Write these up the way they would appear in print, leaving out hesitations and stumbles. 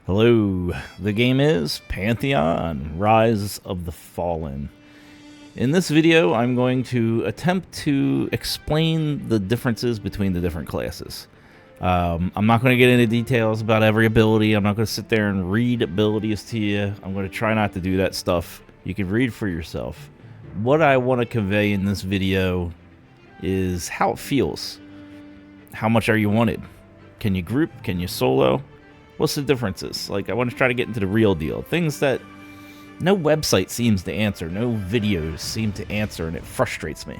Hello, the game is Pantheon, Rise of the Fallen. In this video, I'm going to attempt to explain the differences between the different classes. I'm not going to get into details about every ability. I'm not going to sit there and read abilities to you. I'm going to try not to do that stuff. You can read for yourself. What I want to convey in this video is how it feels. How much are you wanted? Can you group? Can you solo? What's the differences? Like, I want to try to get into the real deal. Things that no website seems to answer, no videos seem to answer, and it frustrates me.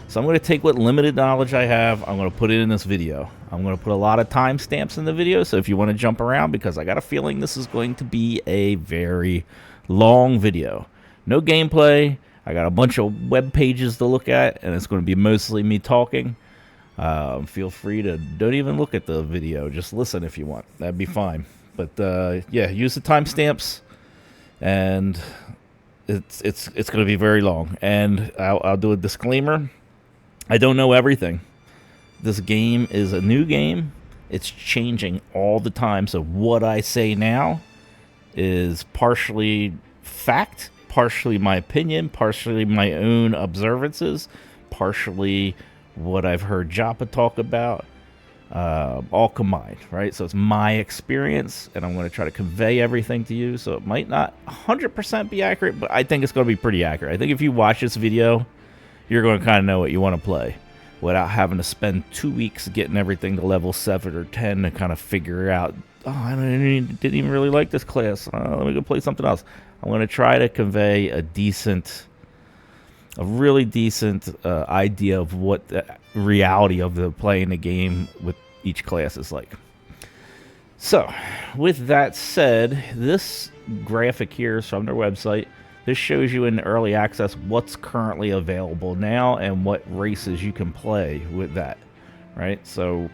So I'm going to take what limited knowledge I have, I'm going to put it in this video. I'm going to put a lot of timestamps in the video, so if you want to jump around, because I got a feeling this is going to be a very long video. No gameplay, I got a bunch of web pages to look at, and it's going to be mostly me talking. Feel free to don't even look at the video, just listen if you want. That'd be fine. But yeah, use the timestamps, and it's going to be very long. And I'll do a disclaimer. I don't know everything. This game is a new game. It's changing all the time. So what I say now is partially fact, partially my opinion, partially my own observances, partially what I've heard Joppa talk about, all combined, right? So it's my experience, and I'm going to try to convey everything to you. So it might not 100% be accurate, but I think it's going to be pretty accurate. I think if you watch this video, you're going to kind of know what you want to play without having to spend 2 weeks getting everything to level 7 or 10 to kind of figure out, oh, I didn't even really like this class. Let me go play something else. I'm going to try to convey a really decent idea of what the reality of the playing the game with each class is like. So, with that said, this graphic here is from their website. This shows you in early access what's currently available now and what races you can play with that, right? So,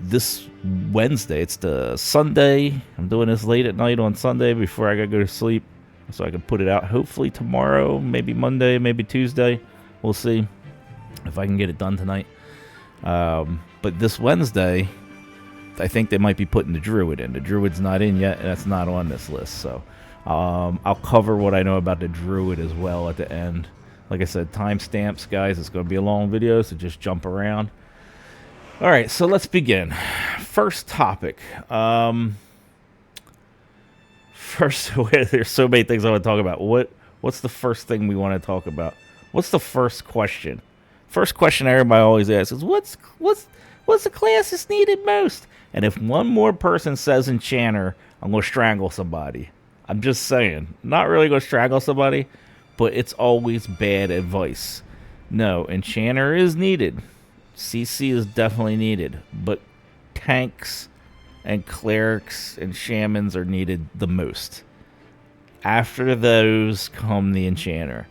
this Wednesday, it's the Sunday. I'm doing this late at night on Sunday before I gotta go to sleep, so I can put it out hopefully tomorrow, maybe Monday, maybe Tuesday. We'll see if I can get it done tonight. But this Wednesday, I think they might be putting the Druid in. The Druid's not in yet, and that's not on this list. So I'll cover what I know about the Druid as well at the end. Like I said, timestamps, guys. It's going to be a long video, so just jump around. All right, so let's begin. First topic. First, there's so many things I want to talk about. What's the first thing we want to talk about? What's the first question? First question everybody always asks is, what's the class that's needed most? And if one more person says Enchanter, I'm going to strangle somebody. I'm just saying. Not really going to strangle somebody, but it's always bad advice. No, Enchanter is needed. CC is definitely needed, but tanks and clerics and shamans are needed the most. After those come the Enchanter.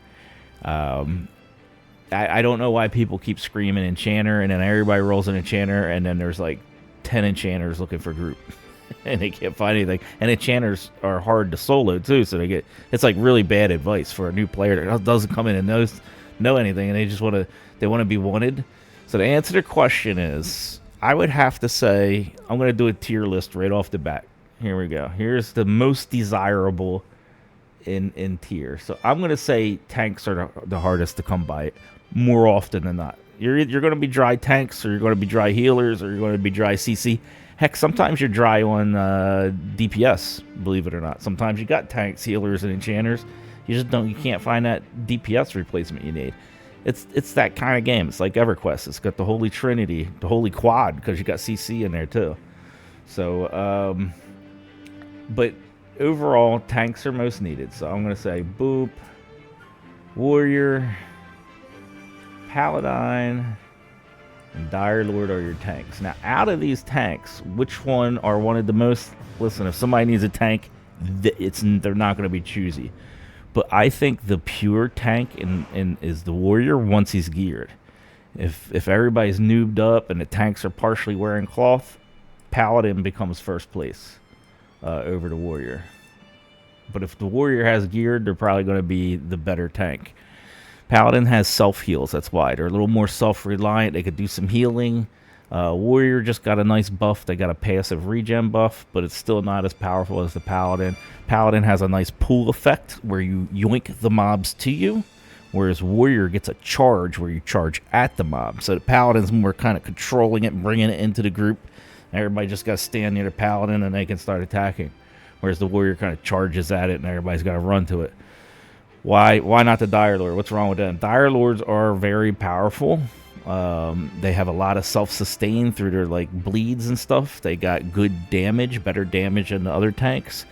I don't know why people keep screaming Enchanter, and then everybody rolls an Enchanter, and then there's like 10 Enchanters looking for group, and they can't find anything. And Enchanters are hard to solo too, so it's like really bad advice for a new player that doesn't come in and know anything, and they just want to be wanted. So the answer to the question is, I would have to say, I'm going to do a tier list right off the bat. Here we go. Here's the most desirable in tier. So I'm going to say tanks are the hardest to come by more often than not. You're going to be dry tanks, or you're going to be dry healers, or you're going to be dry CC. Heck, sometimes you're dry on DPS, believe it or not. Sometimes you got tanks, healers, and enchanters. You can't find that DPS replacement you need. It's that kind of game. It's like EverQuest. It's got the Holy Trinity, the Holy Quad, because you got CC in there too. So, but overall, tanks are most needed. So I'm going to say Boop, Warrior, Paladin, and Dire Lord are your tanks. Now, out of these tanks, which one are wanted the most? Listen, if somebody needs a tank, they're not going to be choosy. But I think the pure tank is the Warrior once he's geared. If everybody's noobed up and the tanks are partially wearing cloth, Paladin becomes first place over the Warrior. But if the Warrior has geared, they're probably going to be the better tank. Paladin has self-heals, that's why. They're a little more self-reliant. They could do some healing. Warrior just got a nice buff. They got a passive regen buff, but it's still not as powerful as the Paladin. Paladin has a nice pull effect where you yoink the mobs to you, whereas Warrior gets a charge where you charge at the mob. So the Paladin's more kind of controlling it, bringing it into the group. Everybody just got to stand near the Paladin and they can start attacking. Whereas the Warrior kind of charges at it and everybody's got to run to it. Why not the Dire Lord? What's wrong with them? Dire Lords are very powerful. They have a lot of self-sustain through their like bleeds and stuff. They got good damage, better damage than the other tanks.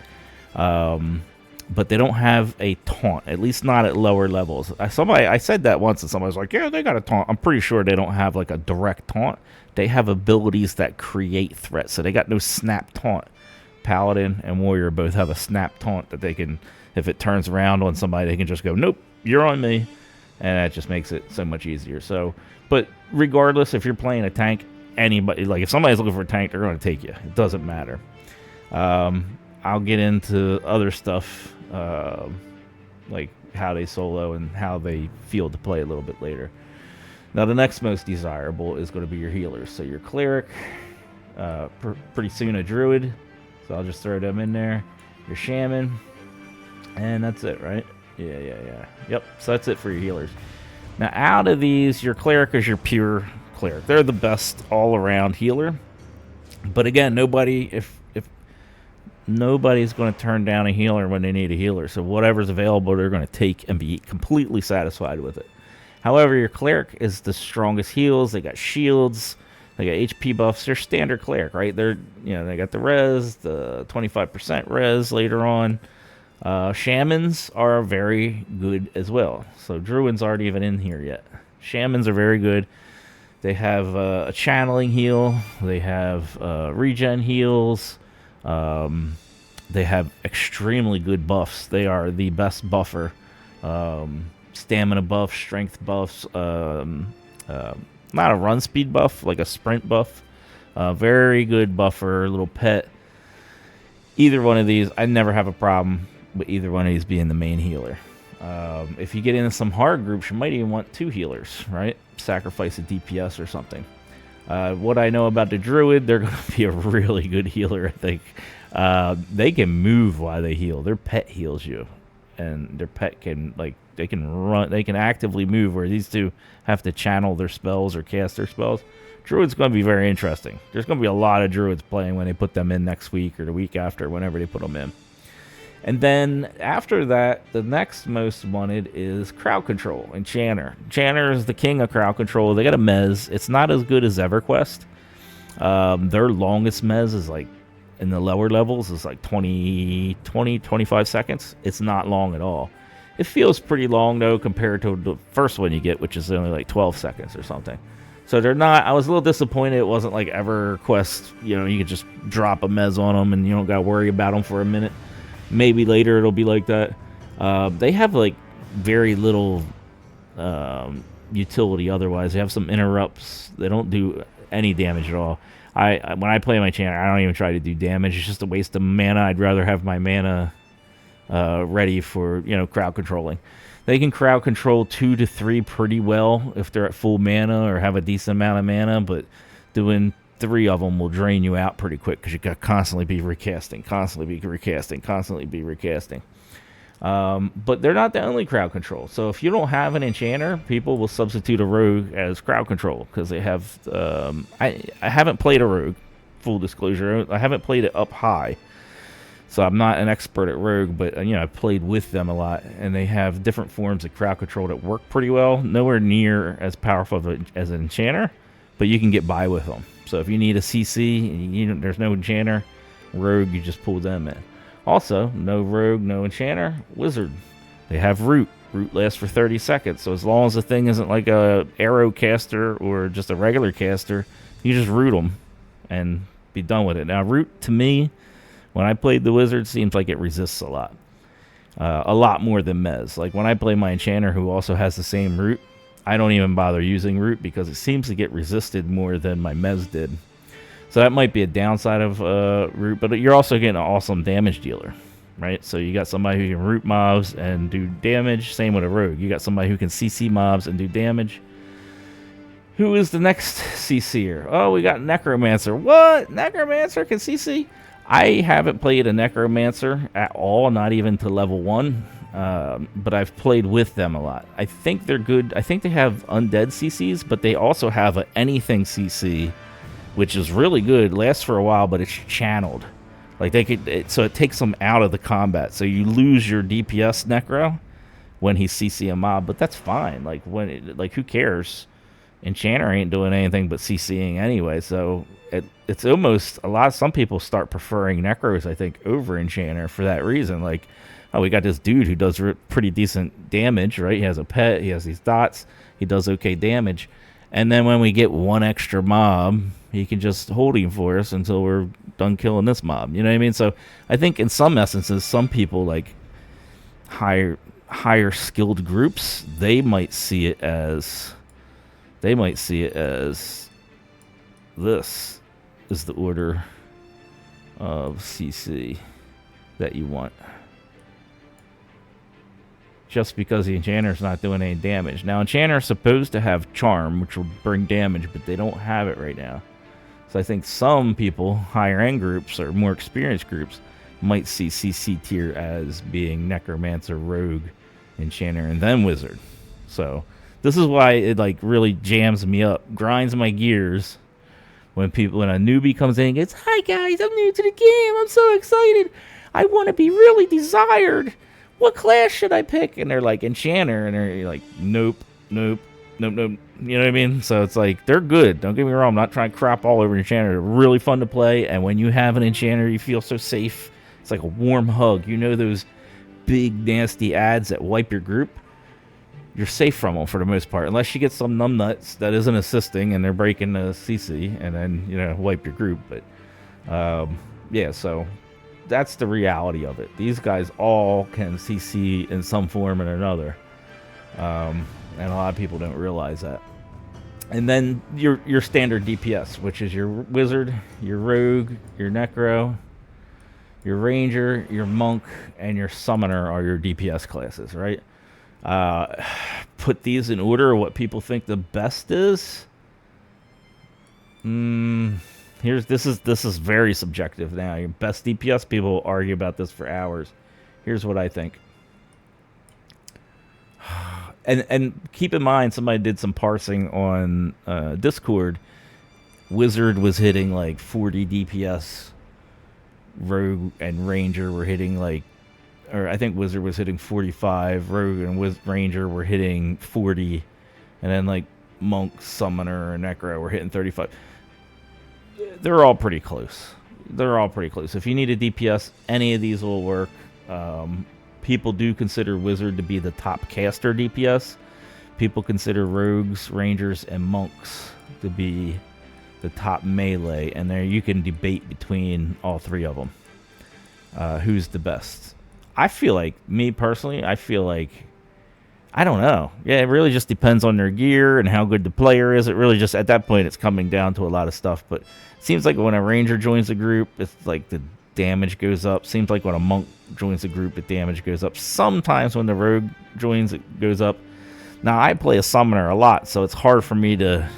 But they don't have a taunt, at least not at lower levels. I said that once and somebody was like, yeah, they got a taunt. I'm pretty sure they don't have like a direct taunt. They have abilities that create threats, so they got no snap taunt. Paladin and Warrior both have a snap taunt that they can, if it turns around on somebody, they can just go, nope, you're on me. And that just makes it so much easier. So, but regardless, if you're playing a tank, anybody, like if somebody's looking for a tank, they're going to take you. It doesn't matter. I'll get into other stuff, like how they solo and how they feel to play a little bit later. Now, the next most desirable is going to be your healers. So your Cleric, pretty soon a Druid. So I'll just throw them in there. Your Shaman, and that's it, right? Yeah. Yep, so that's it for your healers. Now, out of these, your Cleric is your pure Cleric. They're the best all-around healer. But again, if nobody's going to turn down a healer when they need a healer. So whatever's available, they're going to take and be completely satisfied with it. However, your Cleric is the strongest heals. They got shields. They got HP buffs. They're standard Cleric, right? They got the res, the 25% res later on. Shamans are very good as well. So Druids aren't even in here yet. Shamans are very good. They have a channeling heal. They have regen heals. They have extremely good buffs. They are the best buffer. Stamina buff, strength buffs. Not a run speed buff, like a sprint buff. Very good buffer, little pet. Either one of these, I never have a problem with either one of these being the main healer. If you get into some hard groups, you might even want two healers, right? Sacrifice a DPS or something. What I know about the Druid, they're going to be a really good healer, I think. They can move while they heal. Their pet heals you. And their pet can, they can run, they can actively move, where these two have to channel their spells or cast their spells. Druid's going to be very interesting. There's going to be a lot of Druids playing when they put them in next week or the week after, whenever they put them in. And then after that, the next most wanted is crowd control, Enchanter. Enchanter is the king of crowd control. They got a mez. It's not as good as EverQuest. Their longest mez is like, in the lower levels, is like 25 seconds. It's not long at all. It feels pretty long, though, compared to the first one you get, which is only like 12 seconds or something. So they're not, I was a little disappointed it wasn't like EverQuest, you could just drop a mez on them and you don't got to worry about them for a minute. Maybe later it'll be like that. They have like very little utility otherwise. They have some interrupts. They don't do any damage at all. When I play my Enchanter, I don't even try to do damage. It's just a waste of mana. I'd rather have my mana ready for crowd controlling. They can crowd control 2 to 3 pretty well if they're at full mana or have a decent amount of mana, but doing 3 of them will drain you out pretty quick because you got to constantly be recasting. But they're not the only crowd control. So if you don't have an Enchanter, people will substitute a Rogue as crowd control because they have. I haven't played a Rogue, full disclosure. I haven't played it up high, so I'm not an expert at Rogue. But I've played with them a lot, and they have different forms of crowd control that work pretty well. Nowhere near as powerful as an Enchanter, but you can get by with them. So if you need a CC, and there's no Enchanter, Rogue, you just pull them in. Also, no Rogue, no Enchanter, Wizard. They have Root. Root lasts for 30 seconds. So as long as the thing isn't like a arrow caster or just a regular caster, you just root them and be done with it. Now, Root, to me, when I played the Wizard, seems like it resists a lot more than Mez. Like when I play my Enchanter, who also has the same Root, I don't even bother using Root because it seems to get resisted more than my Mez did. So that might be a downside of Root, but you're also getting an awesome damage dealer, right? So you got somebody who can root mobs and do damage. Same with a Rogue. You got somebody who can CC mobs and do damage. Who is the next CC'er? Oh, we got Necromancer. What? Necromancer can CC? I haven't played a Necromancer at all, not even to level 1. But I've played with them a lot. I think they're good. I think they have undead CCs, but they also have a anything CC, which is really good. Lasts for a while, but it's channeled. Like they could, so it takes them out of the combat. So you lose your DPS Necro when he's CC a mob, but that's fine. Like like who cares? Enchanter ain't doing anything but CCing anyway. So it's almost some people start preferring Necros, I think, over Enchanter for that reason. Like, oh, we got this dude who does pretty decent damage, right? He has a pet, he has these dots, he does okay damage. And then when we get one extra mob, he can just hold him for us until we're done killing this mob. You know what I mean? So I think in some essences, some people like higher skilled groups, they might see it as this is the order of CC that you want. Just because the Enchanter's not doing any damage. Now, Enchanter's supposed to have Charm, which will bring damage, but they don't have it right now. So I think some people, higher end groups or more experienced groups, might see CC tier as being Necromancer, Rogue, Enchanter, and then Wizard. So this is why it like really jams me up, grinds my gears when a newbie comes in and goes, "Hi guys, I'm new to the game. I'm so excited. I want to be really desired. What class should I pick?" And they're like, Enchanter, and they're like, nope. You know what I mean? So it's like, they're good. Don't get me wrong. I'm not trying to crap all over Enchanter. They're really fun to play, and when you have an Enchanter, you feel so safe. It's like a warm hug. You know those big, nasty ads that wipe your group? You're safe from them for the most part, unless you get some numbnuts that isn't assisting and they're breaking the CC, and then, you know, wipe your group. But, yeah, so that's the reality of it. These guys all can CC in some form or another, and a lot of people don't realize that. And then your standard DPS, which is your Wizard, your Rogue, your Necro, your Ranger, your Monk, and your Summoner are your DPS classes, right? Put these in order of what people think the best is. This is very subjective now. Your best DPS people argue about this for hours. Here's what I think. And keep in mind, somebody did some parsing on Discord. Wizard was hitting like 40 DPS. Rogue and Ranger were hitting like, or I think Wizard was hitting 45. Rogue and Ranger were hitting 40, and then like Monk, Summoner, and Necro were hitting 35. They're all pretty close. If you need a DPS, any of these will work. People do consider Wizard to be the top caster DPS. People consider Rogues, Rangers, and Monks to be the top melee, and there you can debate between all three of them. Who's the best? I feel like, me personally, I don't know. Yeah, it really just depends on their gear and how good the player is. It really just, at that point, it's coming down to a lot of stuff. But it seems like when a Ranger joins a group, it's like the damage goes up. Seems like when a Monk joins a group, the damage goes up. Sometimes when the Rogue joins, it goes up. Now, I play a Summoner a lot, so it's hard for me to,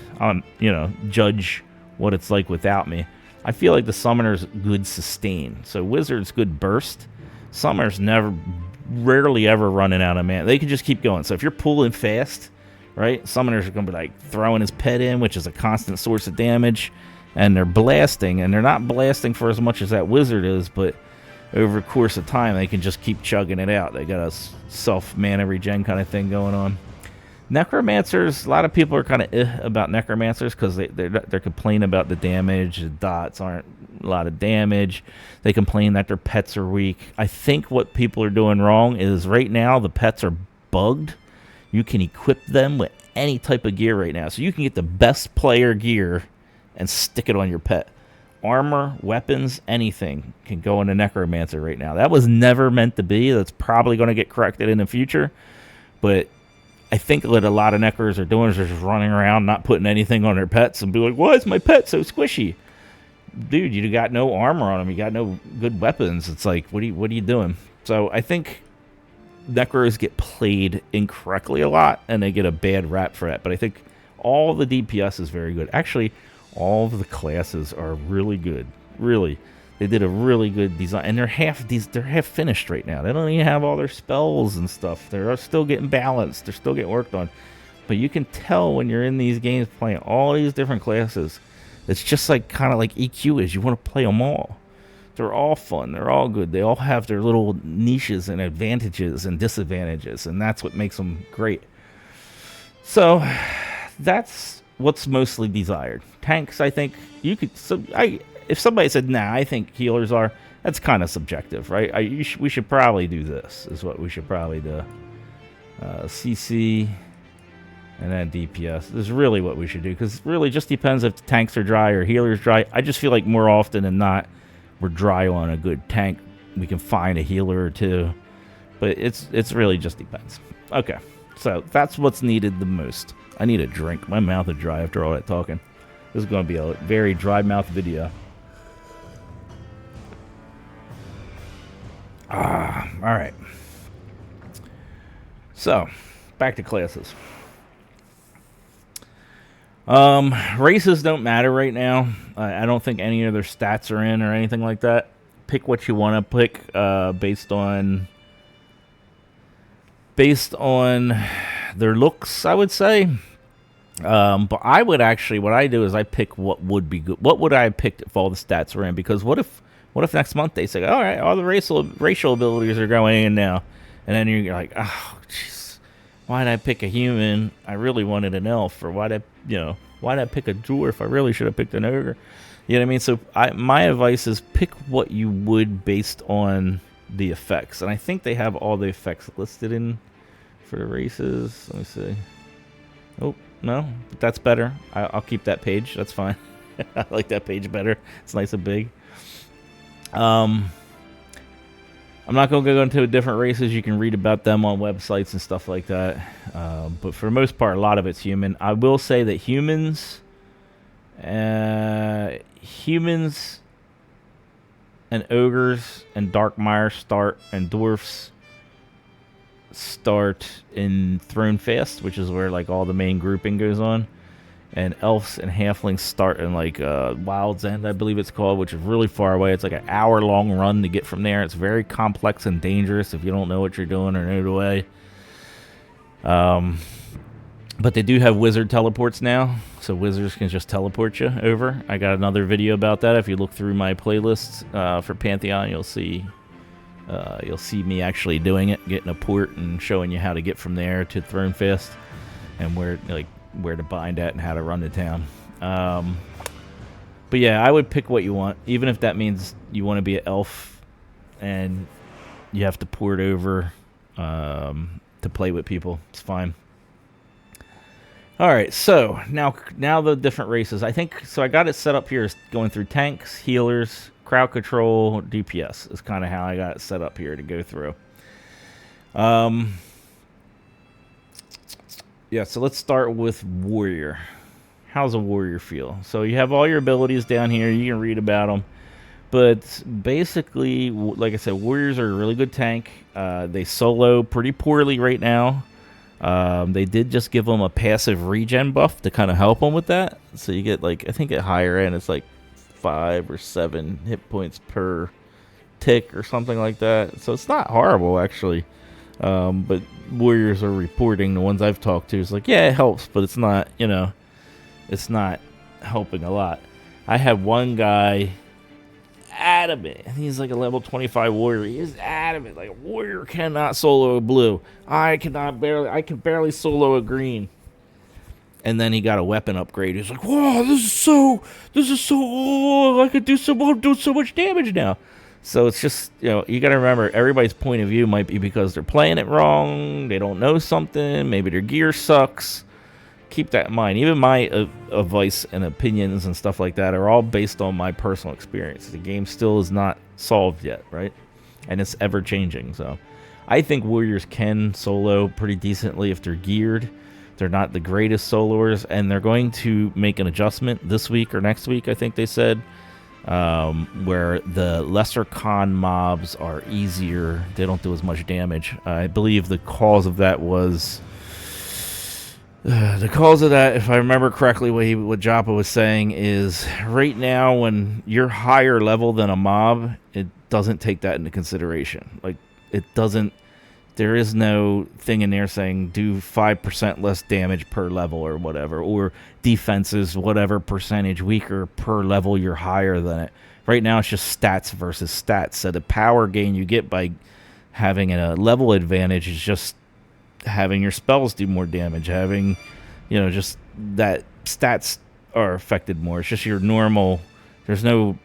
judge what it's like without me. I feel like the Summoner's good sustain. So Wizard's good burst. Summoner's rarely ever running out of mana. They can just keep going. So if you're pulling fast, right, Summoners are going to be like throwing his pet in, which is a constant source of damage, and they're blasting, and they're not blasting for as much as that Wizard is, but over the course of time, they can just keep chugging it out. They got a self-mana regen kind of thing going on. Necromancers, a lot of people are kind of about Necromancers because they're complaining about the damage. The dots aren't a lot of damage. They complain that their pets are weak. I think what people are doing wrong is right now the pets are bugged. You can equip them with any type of gear right now. So you can get the best player gear and stick it on your pet. Armor, weapons, anything can go in a Necromancer right now. That was never meant to be. That's probably going to get corrected in the future. But I think what a lot of Necros are doing is they're just running around, not putting anything on their pets, and be like, why is my pet so squishy? Dude, you got no armor on them. You got no good weapons. It's like, what are you doing? So I think Necros get played incorrectly a lot, and they get a bad rap for that. But I think All the DPS is very good. Actually, all of the classes are really good. Really, they did a really good design, and they're half finished right now. They don't even have all their spells and stuff. They're still getting balanced. They're still getting worked on. But you can tell when you're in these games playing all these different classes, it's just like kind of like EQ is. You want to play them all. They're all fun. They're all good. They all have their little niches and advantages and disadvantages, and that's what makes them great. So that's what's mostly desired. Tanks, I think you could. If somebody said, "Nah, I think healers are," that's kind of subjective, right? We should probably do this. Is what we should probably do. CC. And then DPS is really what we should do, because it really just depends if the tanks are dry or healers dry. I just feel like more often than not, we're dry on a good tank. We can find a healer or two, but it's really just depends. Okay, so that's what's needed the most. I need a drink. My mouth is dry after all that talking. This is going to be a very dry mouth video. All right. So, back to classes. Races don't matter right now. I don't think any of their stats are in or anything like that. Pick what you want to pick based on their looks, I would say. But I would actually, what I do is I pick what would be good. What would I have picked if all the stats were in? Because what if next month they say, all right, all the racial abilities are going in now, and then you're like, oh, jeez. Why'd I pick a human? I really wanted an elf. Or why'd I pick a dwarf? I really should have picked an ogre. You know what I mean? So my advice is pick what you would based on the effects. And I think they have all the effects listed in for the races. Let me see. Oh, no. That's better. I'll keep that page. That's fine. I like that page better. It's nice and big. I'm not going to go into different races. You can read about them on websites and stuff like that. But for the most part, a lot of it's human. I will say that humans and ogres and darkmire and dwarfs start in Throne Fast, which is where like all the main grouping goes on. And elves and halflings start in like Wild's End, I believe it's called, which is really far away. It's like an hour-long run to get from there. It's very complex and dangerous if you don't know what you're doing or know the way. But they do have wizard teleports now, so wizards can just teleport you over. I got another video about that. If you look through my playlists for Pantheon, you'll see me actually doing it, getting a port and showing you how to get from there to Throne Fast and where to bind at and how to run the town. But yeah, I would pick what you want, even if that means you want to be an elf and you have to port over to play with people. It's fine. All right, so now the different races. I think so. I got it set up here as going through tanks, healers, crowd control, DPS is kind of how I got it set up here to go through. Yeah, so let's start with warrior. How's a warrior feel? So you have all your abilities down here. You can read about them. But basically, like I said, warriors are a really good tank. They solo pretty poorly right now. They did just give them a passive regen buff to kind of help them with that. So you get, like, I think at higher end, it's like 5 or 7 hit points per tick or something like that. So it's not horrible, actually. But warriors are reporting, the ones I've talked to, is like, yeah, it helps, but it's not, it's not helping a lot. I had one guy adamant. He's like a level 25 warrior. He's adamant. Like, a warrior cannot solo a blue. I can barely solo a green. And then he got a weapon upgrade. He's like, whoa, this is so, I could do so much damage now. So it's just, you got to remember, everybody's point of view might be because they're playing it wrong, they don't know something, maybe their gear sucks. Keep that in mind. Even my advice and opinions and stuff like that are all based on my personal experience. The game still is not solved yet, right? And it's ever changing. So I think warriors can solo pretty decently if they're geared. They're not the greatest soloers, and they're going to make an adjustment this week or next week, I think they said. Where the lesser con mobs are easier. They don't do as much damage. I believe the cause of that was The cause of that, if I remember correctly, what Joppa was saying is right now when you're higher level than a mob, it doesn't take that into consideration. Like, it doesn't. There is no thing in there saying do 5% less damage per level or whatever, or defenses whatever percentage weaker per level you're higher than it. Right now it's just stats versus stats. So the power gain you get by having a level advantage is just having your spells do more damage, having, just that stats are affected more. It's just your normal, there's no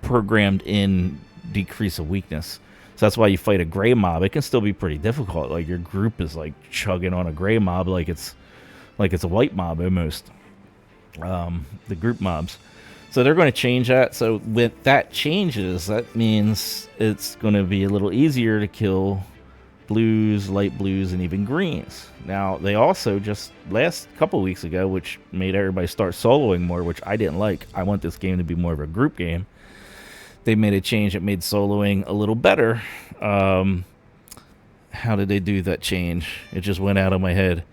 programmed in decrease of weakness. So that's why you fight a gray mob. It can still be pretty difficult. Like, your group is like chugging on a gray mob like it's a white mob almost. The group mobs. So they're going to change that. So with that changes, that means it's going to be a little easier to kill blues, light blues, and even greens. Now, they also just last couple weeks ago, which made everybody start soloing more, which I didn't like. I want this game to be more of a group game. They made a change that made soloing a little better. How did they do that change? It just went out of my head.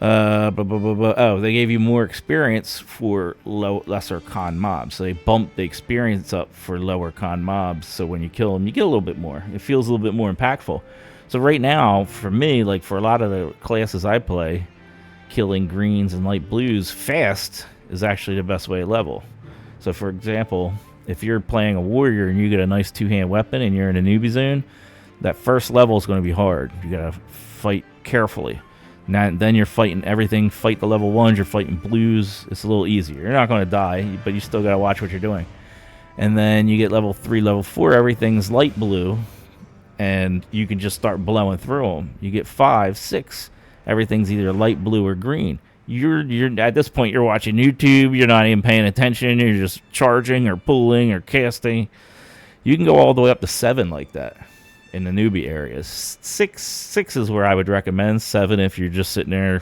Oh, they gave you more experience for lesser con mobs. So they bumped the experience up for lower con mobs. So when you kill them, you get a little bit more. It feels a little bit more impactful. So right now, for me, like for a lot of the classes I play, killing greens and light blues fast is actually the best way to level. So for example, if you're playing a warrior and you get a nice two-hand weapon and you're in a newbie zone, that first level is going to be hard. You got to fight carefully. Now, then you're fighting everything. Fight the level 1s. You're fighting blues. It's a little easier. You're not going to die, but you still got to watch what you're doing. And then you get level 3, level 4. Everything's light blue, and you can just start blowing through them. You get 5, 6. Everything's either light blue or green. You're at this point, you're watching YouTube. You're not even paying attention. You're just charging or pulling or casting. You can go all the way up to 7 like that in the newbie areas. 6 is where I would recommend. 7 if you're just sitting there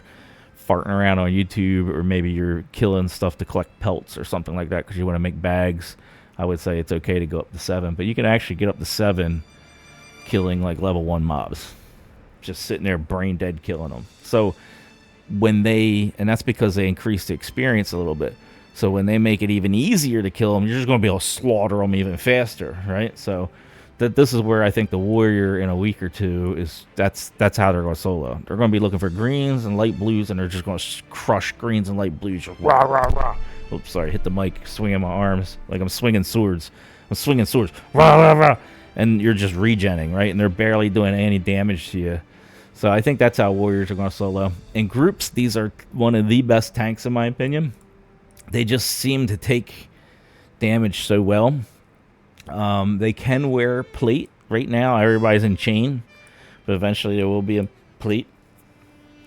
farting around on YouTube, or maybe you're killing stuff to collect pelts or something like that because you want to make bags. I would say it's okay to go up to 7, but you can actually get up to 7 killing like level 1 mobs, just sitting there brain dead killing them. So when and that's because they increase the experience a little bit. So when they make it even easier to kill them, you're just going to be able to slaughter them even faster, right? So this is where I think the warrior in a week or two is that's how they're going to solo. They're going to be looking for greens and light blues, and they're just going to crush greens and light blues. Rah, rah, rah. Oops, sorry, hit the mic, swinging my arms like I'm swinging swords. I'm swinging swords. Rah, rah, rah. And you're just regenning, right? And they're barely doing any damage to you. So I think that's how warriors are going to solo. In groups, these are one of the best tanks in my opinion. They just seem to take damage so well. They can wear plate. Right now, everybody's in chain, but eventually there will be a plate.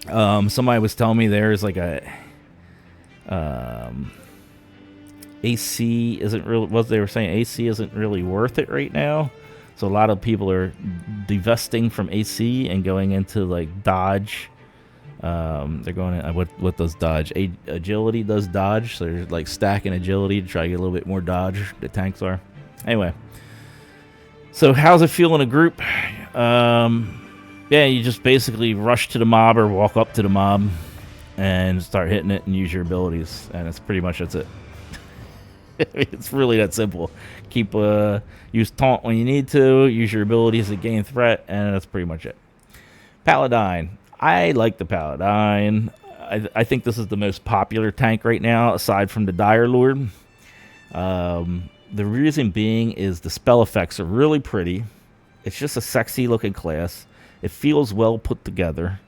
Somebody was telling me there's like a AC isn't really, what they were saying, AC isn't really worth it right now. So a lot of people are divesting from AC and going into like dodge. They're going in, what does dodge? Agility does dodge. So they're like stacking agility to try to get a little bit more dodge. The tanks are. Anyway. So how's it feel in a group? Yeah, you just basically rush to the mob or walk up to the mob and start hitting it and use your abilities. And that's pretty much it. It's really that simple. Use taunt when you need to, use your abilities to gain threat, and that's pretty much it. Paladin. I like the Paladin. I think this is the most popular tank right now, aside from the Dire Lord. The reason being is the spell effects are really pretty. It's just a sexy looking class. It feels well put together.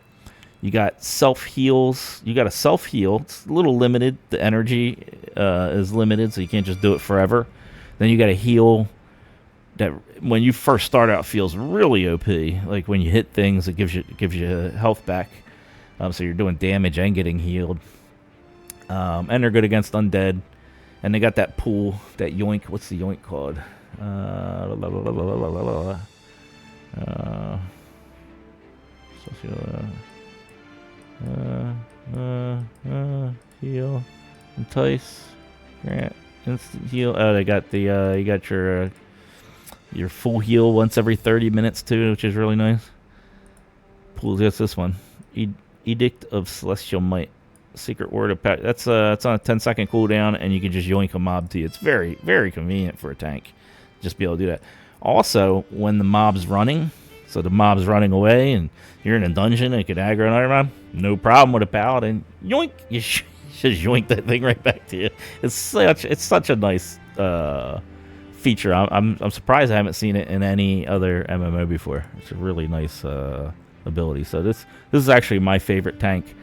You got self-heals. You got a self-heal. It's a little limited. The energy is limited, so you can't just do it forever. Then you got a heal that when you first start out feels really OP. Like when you hit things, it gives you health back. So you're doing damage and getting healed. And they're good against undead. And they got that pool, that yoink. What's the yoink called? Heal, entice, grant, instant heal. Oh, they got the you got your full heal once every 30 minutes too, which is really nice. Pool gets this one. Edict of Celestial Might. Secret Word of Pact. That's it's on a 10-second cooldown, and you can just yoink a mob to you. It's very, very convenient for a tank. Just be able to do that. Also, when the mob's running, so the mob's running away, and you're in a dungeon and it could aggro another mob, no problem with a Paladin. Yoink! You just yoink that thing right back to you. It's such a nice feature. I'm surprised I haven't seen it in any other MMO before. It's a really nice ability. So this is actually my favorite tank.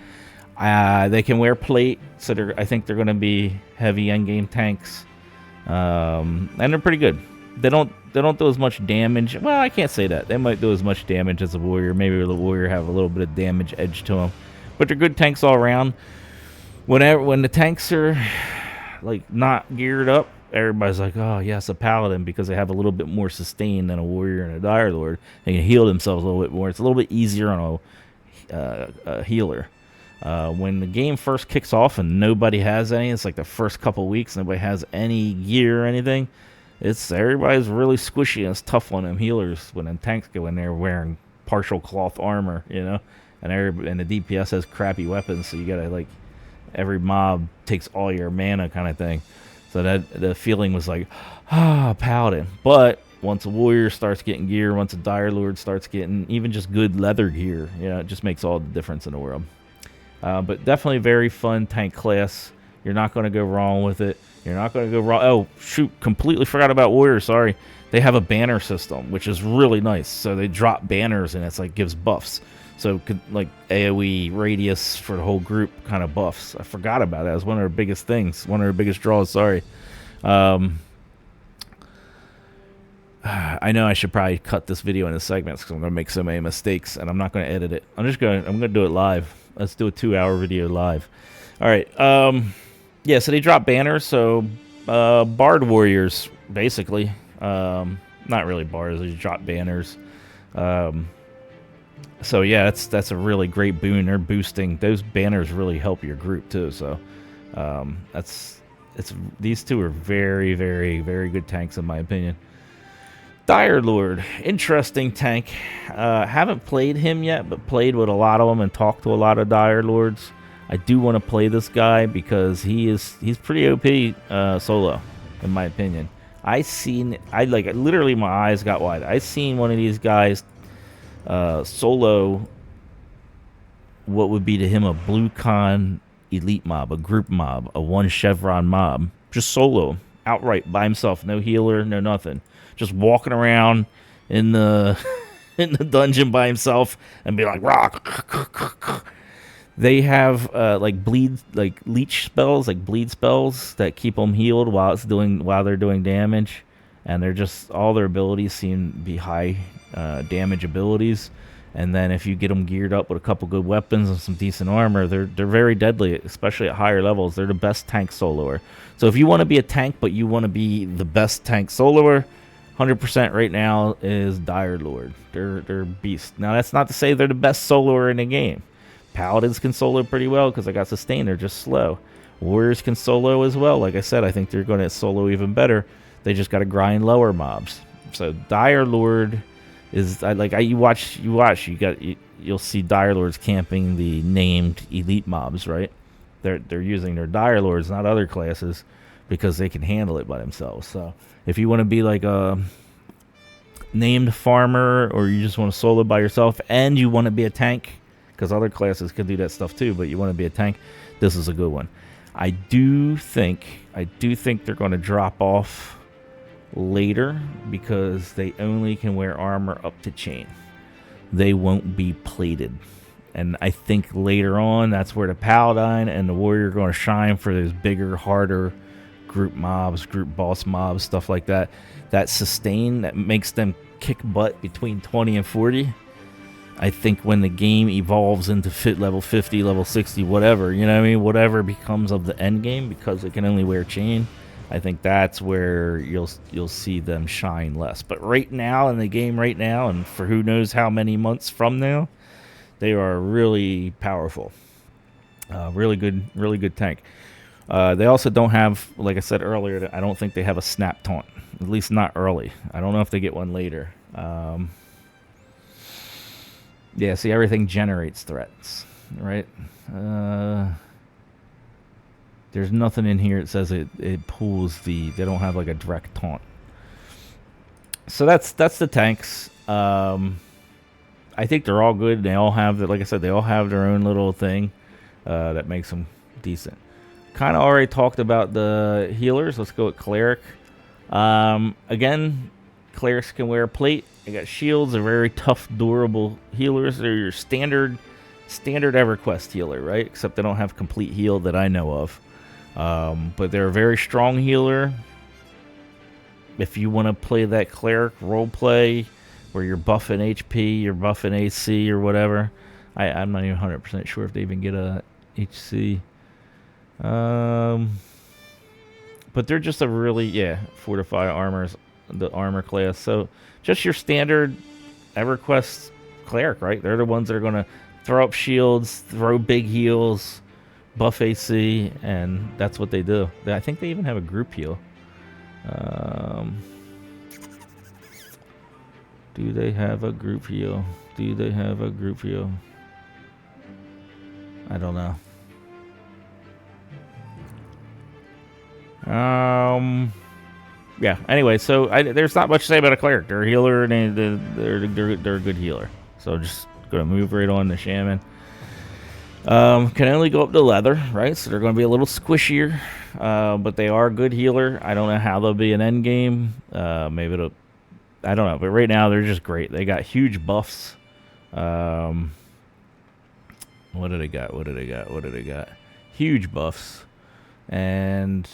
They can wear plate, so I think they're going to be heavy endgame tanks, and they're pretty good. They don't do as much damage. Well, I can't say that. They might do as much damage as a warrior. Maybe the warrior have a little bit of damage edge to them, but they're good tanks all around. When the tanks are like not geared up, everybody's like, oh yes, a Paladin, because they have a little bit more sustain than a warrior and a Dire Lord. They can heal themselves a little bit more. It's a little bit easier on a healer. When the game first kicks off and nobody has any, it's like the first couple weeks, nobody has any gear or anything. Everybody's really squishy, and it's tough on them healers when them tanks go in there wearing partial cloth armor, and the DPS has crappy weapons, so you gotta like every mob takes all your mana kind of thing. So that the feeling was like, Paladin. But once a warrior starts getting gear, once a Dire Lord starts getting even just good leather gear, it just makes all the difference in the world. But definitely very fun tank class. You're not going to go wrong with it. You're not going to go wrong. Oh, shoot. Completely forgot about warriors. Sorry. They have a banner system, which is really nice. So they drop banners, and it's like gives buffs. So like AoE radius for the whole group kind of buffs. I forgot about that. It was one of their biggest things. One of their biggest draws. Sorry. I know I should probably cut this video into segments because I'm going to make so many mistakes, and I'm not going to edit it. I'm going to do it live. Let's do a 2-hour video live. All right. Yeah, so they drop banners. So Bard Warriors, basically. Not really bards. They just drop banners. So yeah, that's a really great boon. They're boosting. Those banners really help your group too. So these two are very, very, very good tanks in my opinion. Dire Lord, interesting tank. Haven't played him yet, but played with a lot of them and talked to a lot of Dire Lords. I do want to play this guy because he's pretty OP solo, in my opinion. Literally my eyes got wide. I seen one of these guys solo what would be to him a blue con elite mob, a group mob, a one chevron mob, just solo, outright by himself, no healer, no nothing. Just walking around in the in the dungeon by himself and be like, rock. They have leech spells, like bleed spells that keep them healed while they're doing damage, and they're just all their abilities seem to be high damage abilities. And then if you get them geared up with a couple good weapons and some decent armor, they're very deadly, especially at higher levels. They're the best tank soloer. So if you want to be a tank but you want to be the best tank soloer, 100% right now is Dire Lord. They're beasts. Now that's not to say they're the best soloer in the game. Paladins can solo pretty well because I got sustain. They're just slow. Warriors can solo as well. Like I said, I think they're going to solo even better. They just got to grind lower mobs. So Dire Lord is you'll see Dire Lords camping the named elite mobs, right? They're using their Dire Lords, not other classes, because they can handle it by themselves. So if you want to be like a named farmer, or you just want to solo by yourself and you want to be a tank, because other classes can do that stuff too, but you want to be a tank, this is a good one. I do think they're going to drop off later because they only can wear armor up to chain. They won't be plated. And I think later on, that's where the Paladin and the Warrior are going to shine for those bigger, harder group mobs, group boss mobs, stuff like that. That sustain that makes them kick butt between 20 and 40. I think when the game evolves into level 50, level 60, whatever, whatever becomes of the end game, because it can only wear chain, I think that's where you'll see them shine less. But right now, in the game right now, and for who knows how many months from now, they are really powerful. Really good tank. They also don't have, like I said earlier, I don't think they have a snap taunt. At least not early. I don't know if they get one later. Yeah, see, everything generates threats. right? There's nothing in here that says it pulls the... They don't have like a direct taunt. So that's the tanks. I think they're all good. They all have, like I said, they all have their own little thing that makes them decent. Kind of already talked about the healers. Let's go with Cleric. Again, Clerics can wear a plate. They got shields. They're very tough, durable healers. They're your standard EverQuest healer, right? Except they don't have complete heal that I know of. But they're a very strong healer. If you want to play that Cleric role play where you're buffing HP, you're buffing AC or whatever. I'm not even 100% sure if they even get a HC. But they're just a really, fortify armors, the armor class. So just your standard EverQuest Cleric, right? They're the ones that are going to throw up shields, throw big heals, buff AC, and that's what they do. I think they even have a group heal. Do they have a group heal? Do they have a group heal? I don't know. Yeah. Anyway, so there's not much to say about a Cleric. They're a healer, and they're a good healer. So just gonna move right on to Shaman. Can only go up to leather, right? So they're going to be a little squishier, but they are a good healer. I don't know how they'll be an end game. Maybe it'll, I don't know. But right now they're just great. They got huge buffs. What do they got? What do they got? What do they got? Huge buffs, and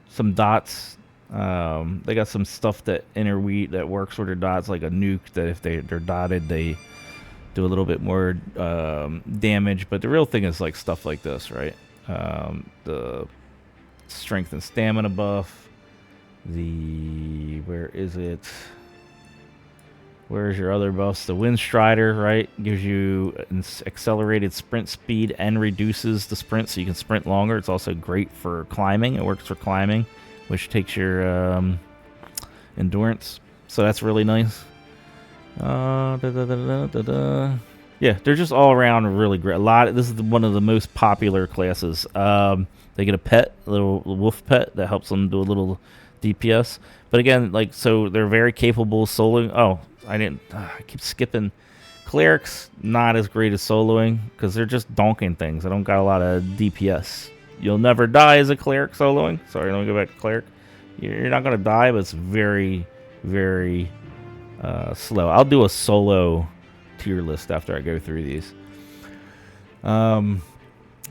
some dots. They got some stuff that interweave that works with their dots, like a nuke that if they're dotted, they do a little bit more damage. But the real thing is like stuff like this, right? The strength and stamina buff. Where is it? Where's your other buffs? The Wind Strider, right? Gives you an accelerated sprint speed and reduces the sprint so you can sprint longer. It's also great for climbing. It works for climbing, which takes your endurance. So that's really nice. Yeah, they're just all around really great. This is one of the most popular classes. They get a pet, a little wolf pet that helps them do a little DPS. But again, like, so they're very capable of soloing. Oh, I keep skipping. Clerics, not as great as soloing because they're just donking things. I don't got a lot of DPS. You'll never die as a Cleric soloing. Sorry, let me go back to Cleric. You're not going to die, but it's very, very slow. I'll do a solo tier list after I go through these.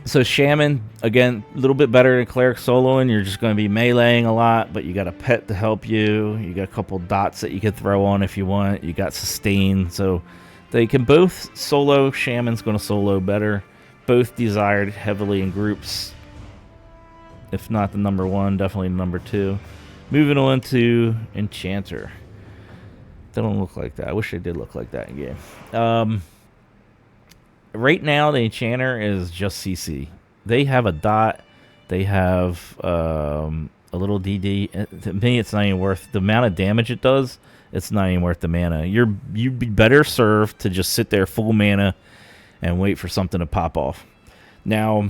So Shaman, again, a little bit better than Cleric soloing. You're just going to be meleeing a lot, but you got a pet to help you. You got a couple dots that you can throw on if you want. You got sustain. So they can both solo. Shaman's going to solo better. Both desired heavily in groups. If not the number one, definitely number two. Moving on to Enchanter. They don't look like that. I wish they did look like that in game. Right now, the Enchanter is just CC. They have a dot. They have a little DD. To me, it's not even worth the amount of damage it does. It's not even worth the mana. You'd be better served to just sit there full mana and wait for something to pop off. Now,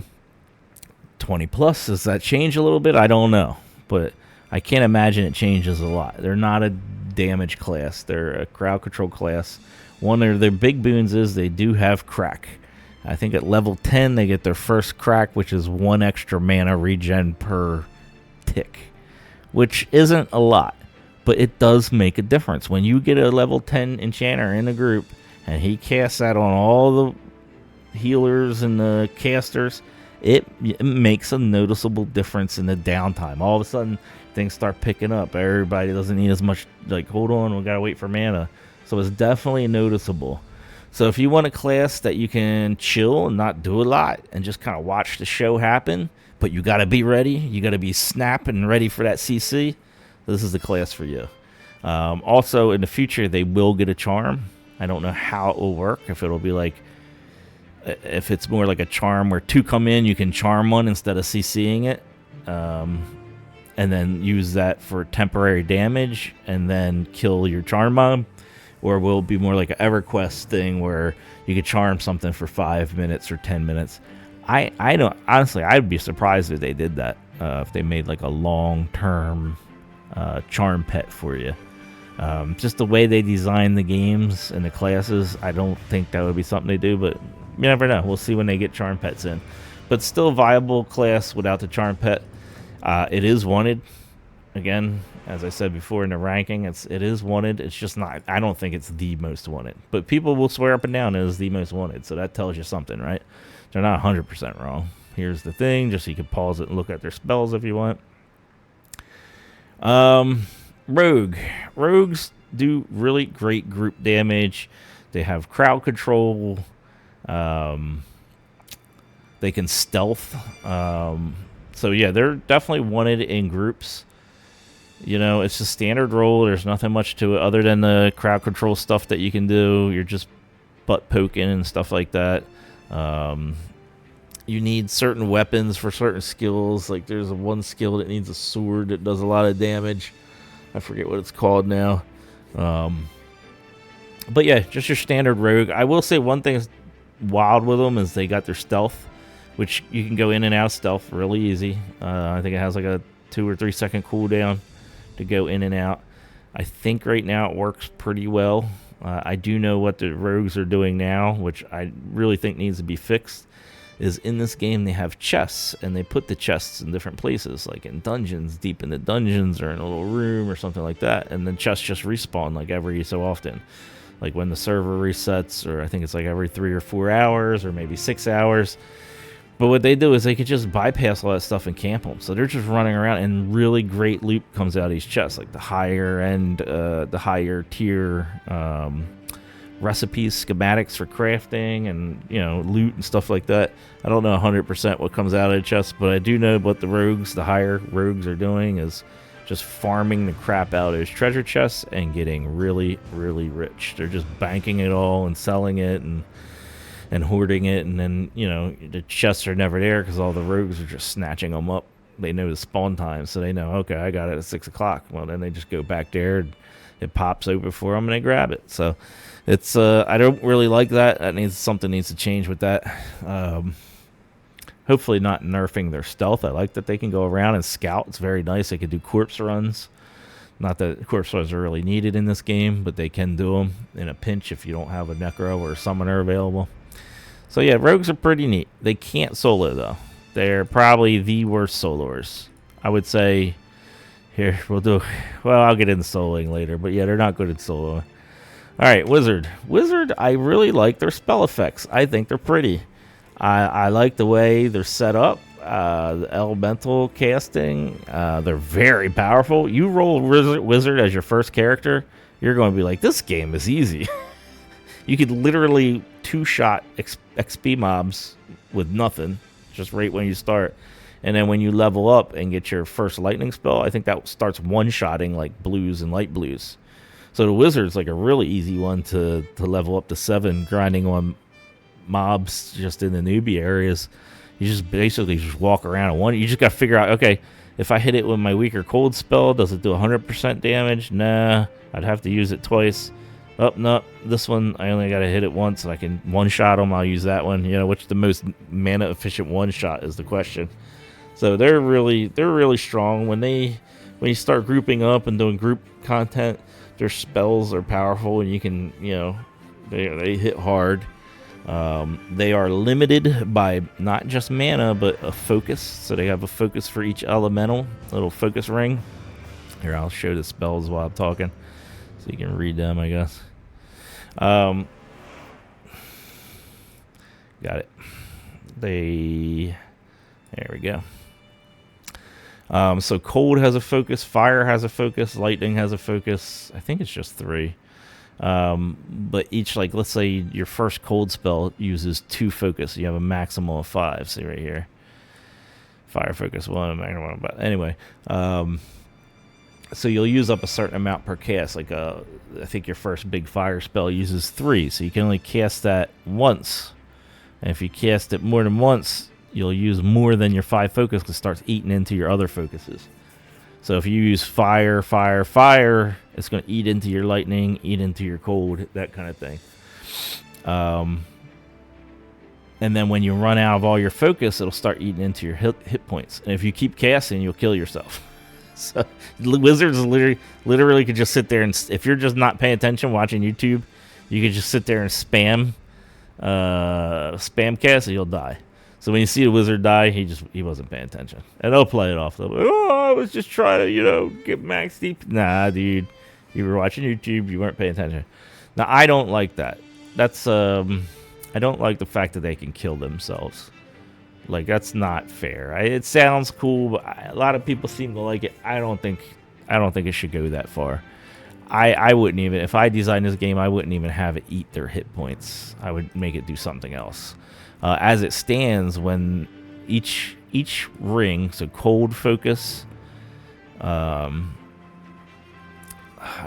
20 plus, does that change a little bit? I don't know, but I can't imagine it changes a lot. They're not a damage class. They're a crowd control class. One of their big boons is they do have crack. I think at level 10 they get their first crack, which is 1 extra mana regen per tick, which isn't a lot, but it does make a difference. When you get a level 10 Enchanter in a group and he casts that on all the healers and the casters, it makes a noticeable difference in the downtime. All of a sudden, things start picking up. Everybody doesn't need as much, like, hold on, we gotta wait for mana. So it's definitely noticeable. So if you want a class that you can chill and not do a lot and just kind of watch the show happen, but you gotta be ready, you gotta be snapping and ready for that CC, this is the class for you. Also, in the future, they will get a charm. I don't know how it will work, if it'll be like, if it's more like a charm where 2 come in, you can charm one instead of CCing it, and then use that for temporary damage and then kill your charm mob, or will it be more like an EverQuest thing where you could charm something for 5 minutes or 10 minutes? I don't, honestly, I'd be surprised if they did that, if they made like a long-term charm pet for you. Just the way they design the games and the classes, I don't think that would be something they do, but you never know. We'll see when they get charm pets in. But still viable class without the charm pet. It is wanted. Again, as I said before in the ranking, it is wanted. It's just not, I don't think it's the most wanted. But people will swear up and down it is the most wanted, so that tells you something, right? They're not 100% wrong. Here's the thing, just so you can pause it and look at their spells if you want. Rogue. Rogues do really great group damage. They have crowd control. They can stealth. So yeah, they're definitely wanted in groups. You know, it's a standard role. There's nothing much to it other than the crowd control stuff that you can do. You're just butt poking and stuff like that. You need certain weapons for certain skills. Like there's one skill that needs a sword that does a lot of damage. I forget what it's called now. But yeah, just your standard rogue. I will say one thing is wild with them is they got their stealth, which you can go in and out of stealth really easy. I think it has like a 2 or 3 second cooldown to go in and out. I think right now it works pretty well. I do know what the rogues are doing now, which I really think needs to be fixed, is in this game they have chests, and they put the chests in different places, like in dungeons, deep in the dungeons, or in a little room or something like that, and then chests just respawn like every so often. Like when the server resets, or I think it's like every 3 or 4 hours, or maybe 6 hours. But what they do is they could just bypass all that stuff and camp them. So they're just running around, and really great loot comes out of these chests, like the higher end, the higher tier recipes, schematics for crafting, and you know, loot and stuff like that. I don't know 100% what comes out of the chest, but I do know what the rogues, the higher rogues, are doing is just farming the crap out of those treasure chests and getting really, really rich. They're just banking it all and selling it and hoarding it, and then, you know, the chests are never there because all the rogues are just snatching them up. They know the spawn time, so they know, okay, I got it at 6 o'clock. Well, then they just go back there, and it pops open for them, and they grab it. So it's I don't really like that. Something needs to change with that. Hopefully not nerfing their stealth. I like that they can go around and scout. It's very nice. They can do corpse runs. Not that corpse runs are really needed in this game, but they can do them in a pinch if you don't have a necro or a summoner available. So yeah, rogues are pretty neat. They can't solo though. They're probably the worst soloers. I would say, here, I'll get into soloing later, but yeah, they're not good at soloing. Alright, Wizard. Wizard, I really like their spell effects. I think they're pretty. I like the way they're set up. The elemental casting, they're very powerful. You roll Wizard as your first character, you're going to be like, this game is easy. You could literally two-shot XP mobs with nothing, just right when you start. And then when you level up and get your first lightning spell, I think that starts one-shotting like blues and light blues. So the Wizard's like a really easy one to level up to 7, grinding on mobs just in the newbie areas. You just basically just walk around and one. You just got to figure out, okay, if I hit it with my weaker cold spell, does it do 100% damage? Nah, I'd have to use it twice. Oh, no, this one, I only got to hit it once, and I can one-shot them. I'll use that one. You know, which the most mana-efficient one-shot is the question. So they're really strong. When you start grouping up and doing group content, their spells are powerful, and you can, you know, they hit hard. They are limited by not just mana, but a focus. So they have a focus for each elemental, little focus ring. Here, I'll show the spells while I'm talking, so you can read them, I guess. Got it. There we go. So cold has a focus, fire has a focus, lightning has a focus. I think it's just 3. But each, like, let's say your first cold spell uses 2 focus. You have a maximum of 5. See right here. Fire focus 1, maximum 1. But anyway, so you'll use up a certain amount per cast. Like, I think your first big fire spell uses 3, so you can only cast that once. And if you cast it more than once, you'll use more than your 5 focus because it starts eating into your other focuses. So if you use fire, fire, fire, it's going to eat into your lightning, eat into your cold, that kind of thing. And then when you run out of all your focus, it'll start eating into your hit points. And if you keep casting, you'll kill yourself. So wizards literally could just sit there, and if you're just not paying attention watching YouTube, you could just sit there and spam cast, and you'll die. So when you see a wizard die, he wasn't paying attention, and they'll play it off. Oh, I was just trying to get max deep. Nah, dude, you were watching YouTube, you weren't paying attention. Now I don't like that. That's I don't like the fact that they can kill themselves. Like, that's not fair. It sounds cool, but a lot of people seem to like it. I don't think it should go that far. I wouldn't even, if I designed this game, I wouldn't even have it eat their hit points. I would make it do something else. As it stands, when each ring, so cold focus, I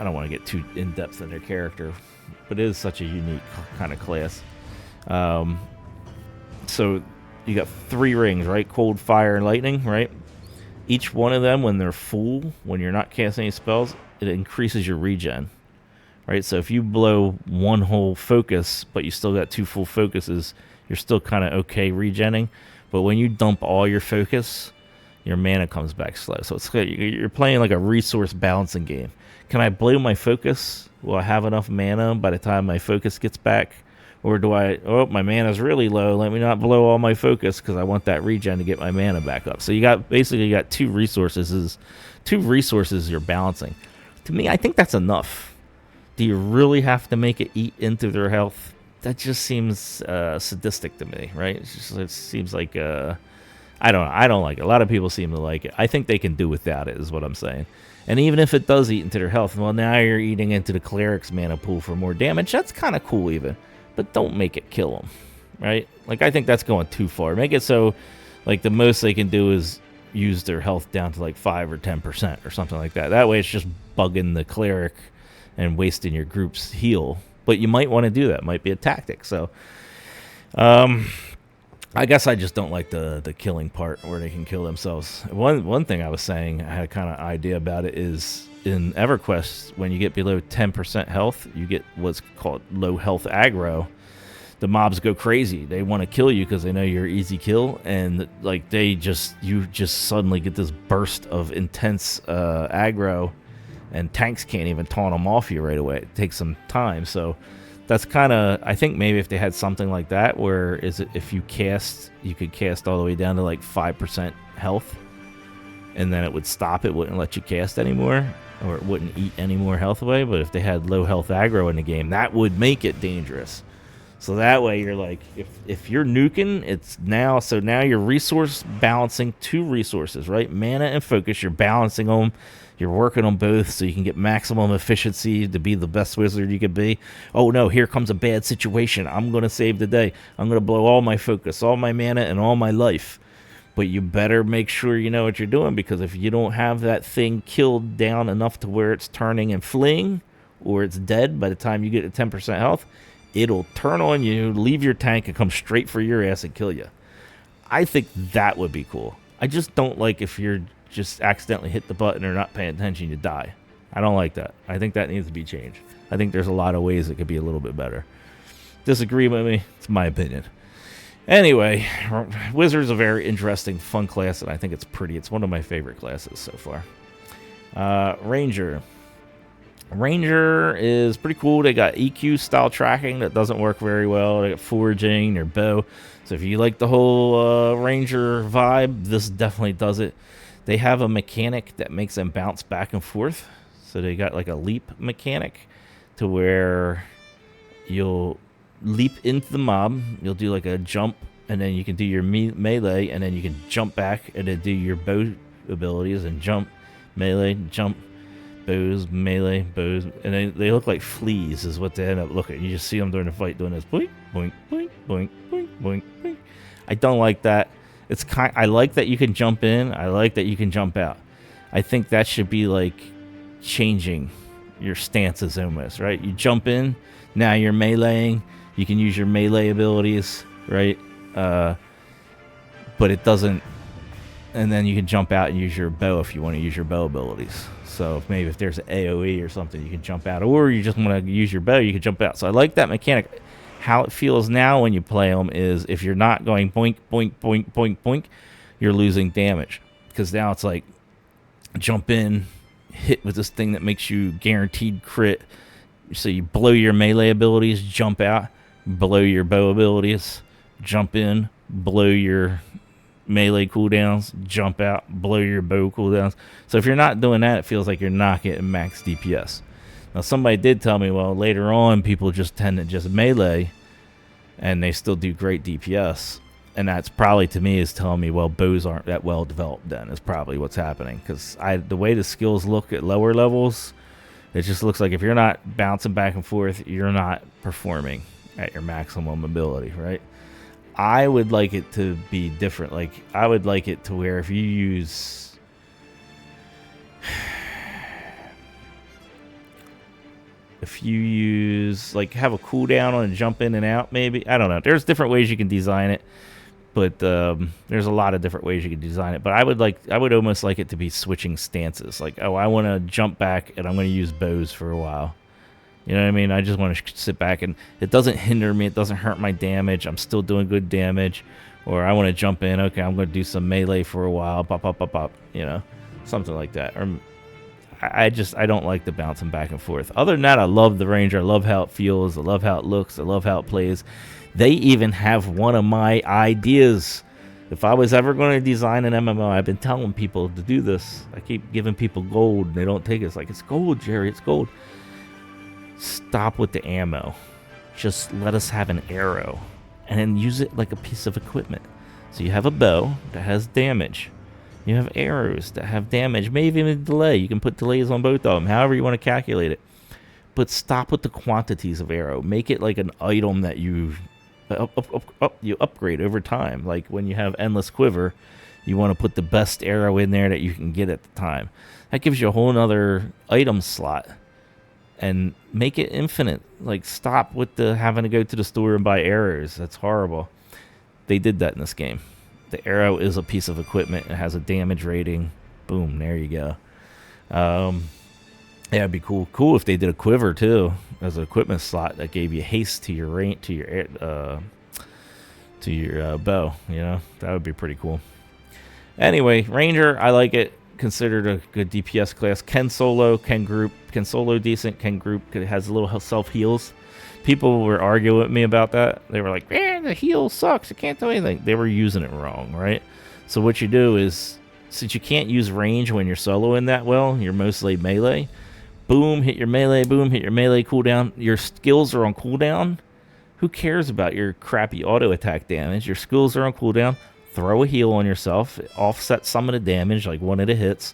don't want to get too in depth in their character, but it is such a unique kind of class. So you got 3 rings, right? Cold, fire, and lightning, right? Each one of them, when they're full, when you're not casting any spells, it increases your regen, right? So if you blow 1 whole focus, but you still got 2 full focuses, you're still kind of okay regenning. But when you dump all your focus, your mana comes back slow. So it's you're playing like a resource balancing game. Can I blow my focus? Will I have enough mana by the time my focus gets back? Or do my mana's really low, let me not blow all my focus because I want that regen to get my mana back up. So you got 2 resources you're balancing. To me, I think that's enough. Do you really have to make it eat into their health? That just seems sadistic to me, right? It seems like I don't like it. A lot of people seem to like it. I think they can do without it, is what I'm saying. And even if it does eat into their health, well, now you're eating into the Cleric's mana pool for more damage. That's kind of cool even. But don't make it kill them, right? Like, I think that's going too far. Make it so, like, the most they can do is use their health down to, like, 5 or 10% or something like that. That way it's just bugging the Cleric and wasting your group's heal. But you might want to do that. It might be a tactic. So, I guess I just don't like the killing part where they can kill themselves. One thing I was saying, I had a kind of idea about it, is in EverQuest, when you get below 10% health, you get what's called low health aggro. The mobs go crazy. They want to kill you because they know you're easy kill, and like you just suddenly get this burst of intense aggro, and tanks can't even taunt them off you right away. It takes some time. So that's kind of, I think maybe if they had something like that, where if you could cast all the way down to like 5% health, and then it would stop. It wouldn't let you cast anymore, or it wouldn't eat any more health away. But if they had low health aggro in the game, that would make it dangerous. So that way you're like, if you're nuking, it's now, so now you're resource balancing 2 resources, right? Mana and focus, you're balancing them. You're working on both so you can get maximum efficiency to be the best wizard you could be. Oh no, here comes a bad situation. I'm going to save the day. I'm going to blow all my focus, all my mana, and all my life. But you better make sure you know what you're doing, because if you don't have that thing killed down enough to where it's turning and fleeing, or it's dead by the time you get to 10% health, it'll turn on you, leave your tank, and come straight for your ass and kill you. I think that would be cool. I just don't like if you're just accidentally hit the button or not paying attention, you die. I don't like that. I think that needs to be changed. I think there's a lot of ways it could be a little bit better. Disagree with me? It's my opinion. Anyway, Wizard's a very interesting, fun class, and I think it's pretty. It's one of my favorite classes so far. Ranger. Ranger is pretty cool. They got EQ style tracking that doesn't work very well. They got foraging, their bow. So if you like the whole Ranger vibe, this definitely does it. They have a mechanic that makes them bounce back and forth. So they got like a leap mechanic to where you'll leap into the mob. You'll do like a jump, and then you can do your melee, and then you can jump back and then do your bow abilities and jump, melee, jump, bows, melee, bows, and they look like fleas is what they end up looking. You just see them during the fight doing this boink, boink, boink, boink, boink, boink, boink. I don't like that. I like that you can jump in. I like that you can jump out. I think that should be like changing your stances almost, right? You jump in, now you're meleeing. You can use your melee abilities, right? But it doesn't. and then you can jump out and use your bow if you want to use your bow abilities. So maybe if there's an AoE or something, you can jump out, or you just want to use your bow, you can jump out. So I like that mechanic. How it feels now when you play them is if you're not going boink, boink, boink, boink, boink, you're losing damage. Because now it's like jump in, hit with this thing that makes you guaranteed crit. So you blow your melee abilities, jump out, blow your bow abilities, jump in, blow your melee cooldowns, jump out, blow your bow cooldowns. So if you're not doing that, it feels like you're not getting max DPS. Now somebody did tell me, well, later on people just tend to just melee and they still do great DPS. And that's probably, to me, is telling me, well, bows aren't that well developed then, is probably what's happening. Because the way the skills look at lower levels, it just looks like if you're not bouncing back and forth, you're not performing at your maximum ability, right? I would like it to be different. Like, I would like it to where if you use... if you use, like, have a cooldown on and jump in and out, maybe. I don't know. There's different ways you can design it. But there's a lot of different ways you can design it. But I would almost like it to be switching stances. Like, oh, I want to jump back and I'm going to use bows for a while. You know what I mean? I just want to sit back and it doesn't hinder me. It doesn't hurt my damage. I'm still doing good damage. Or I want to jump in. Okay, I'm going to do some melee for a while. Pop, pop, pop, pop. You know, something like that. Or I don't like the bouncing back and forth. Other than that, I love the Ranger. I love how it feels. I love how it looks. I love how it plays. They even have one of my ideas. If I was ever going to design an MMO, I've been telling people to do this. I keep giving people gold, and they don't take it. It's like, it's gold, Jerry, it's gold. Stop with the ammo. Just let us have an arrow, and then use it like a piece of equipment. So you have a bow that has damage. You have arrows that have damage, maybe even a delay. You can put delays on both of them, however you want to calculate it. But stop with the quantities of arrow. Make it like an item that you upgrade over time. Like when you have endless quiver, you want to put the best arrow in there that you can get at the time. That gives you a whole nother item slot, and make it infinite. Like, stop with the having to go to the store and buy arrows. That's horrible. They did that in this game. The arrow is a piece of equipment. It has a damage rating. Boom, there you go. Yeah, it'd be cool if they did a quiver too as an equipment slot that gave you haste to your bow. You know, that would be pretty cool. Anyway, Ranger, I like it. Considered a good DPS class. Can solo, can group. Can solo decent, can group. It has a little self heals. People were arguing with me about that. They were like, "Man, the heal sucks. It can't do anything." They were using it wrong, right? So what you do is, since you can't use range when you're soloing that well, you're mostly melee. Boom, hit your melee, boom, hit your melee cooldown. Your skills are on cooldown. Who cares about your crappy auto attack damage? Your skills are on cooldown. Throw a heal on yourself. It offsets some of the damage, like one of the hits.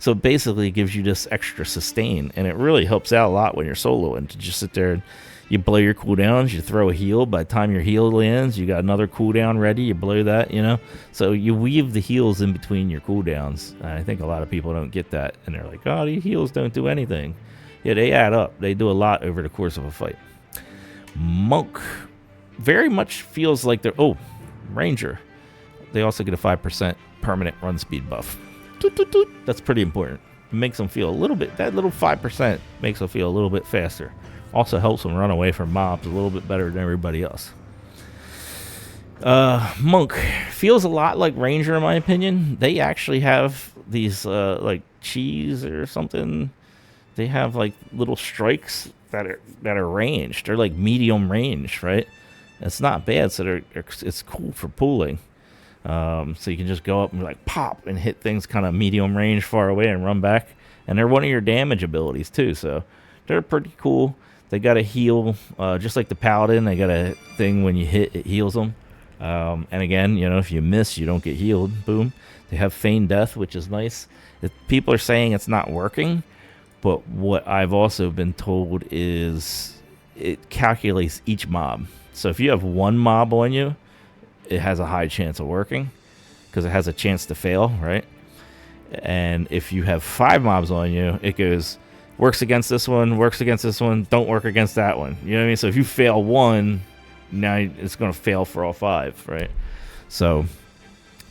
So it basically gives you this extra sustain, and it really helps out a lot when you're soloing to just sit there and you blow your cooldowns, you throw a heal. By the time your heal lands, you got another cooldown ready. You blow that, you know. So you weave the heals in between your cooldowns. And I think a lot of people don't get that, and they're like, "Oh, these heals don't do anything." Yeah, they add up. They do a lot over the course of a fight. Monk very much feels like they're... Oh, Ranger. They also get a 5% permanent run speed buff. Toot, toot, toot. That's pretty important. It makes them feel a little bit... That little 5% makes them feel a little bit faster. Also helps them run away from mobs a little bit better than everybody else. Monk feels a lot like Ranger in my opinion. They actually have these like cheese or something. They have like little strikes that are ranged. They're like medium range, right? It's not bad, so it's cool for pooling. So you can just go up and like pop and hit things kind of medium range far away and run back. And they're one of your damage abilities too, so they're pretty cool. They got a heal, just like the Paladin. They got a thing when you hit, it heals them. And again, you know, if you miss, you don't get healed. Boom. They have Feign Death, which is nice. People are saying it's not working, but what I've also been told is it calculates each mob. So if you have one mob on you, it has a high chance of working because it has a chance to fail, right? And if you have 5 mobs on you, it goes... works against this one, works against this one, don't work against that one. You know what I mean? So if you fail one, now it's going to fail for all 5, right? So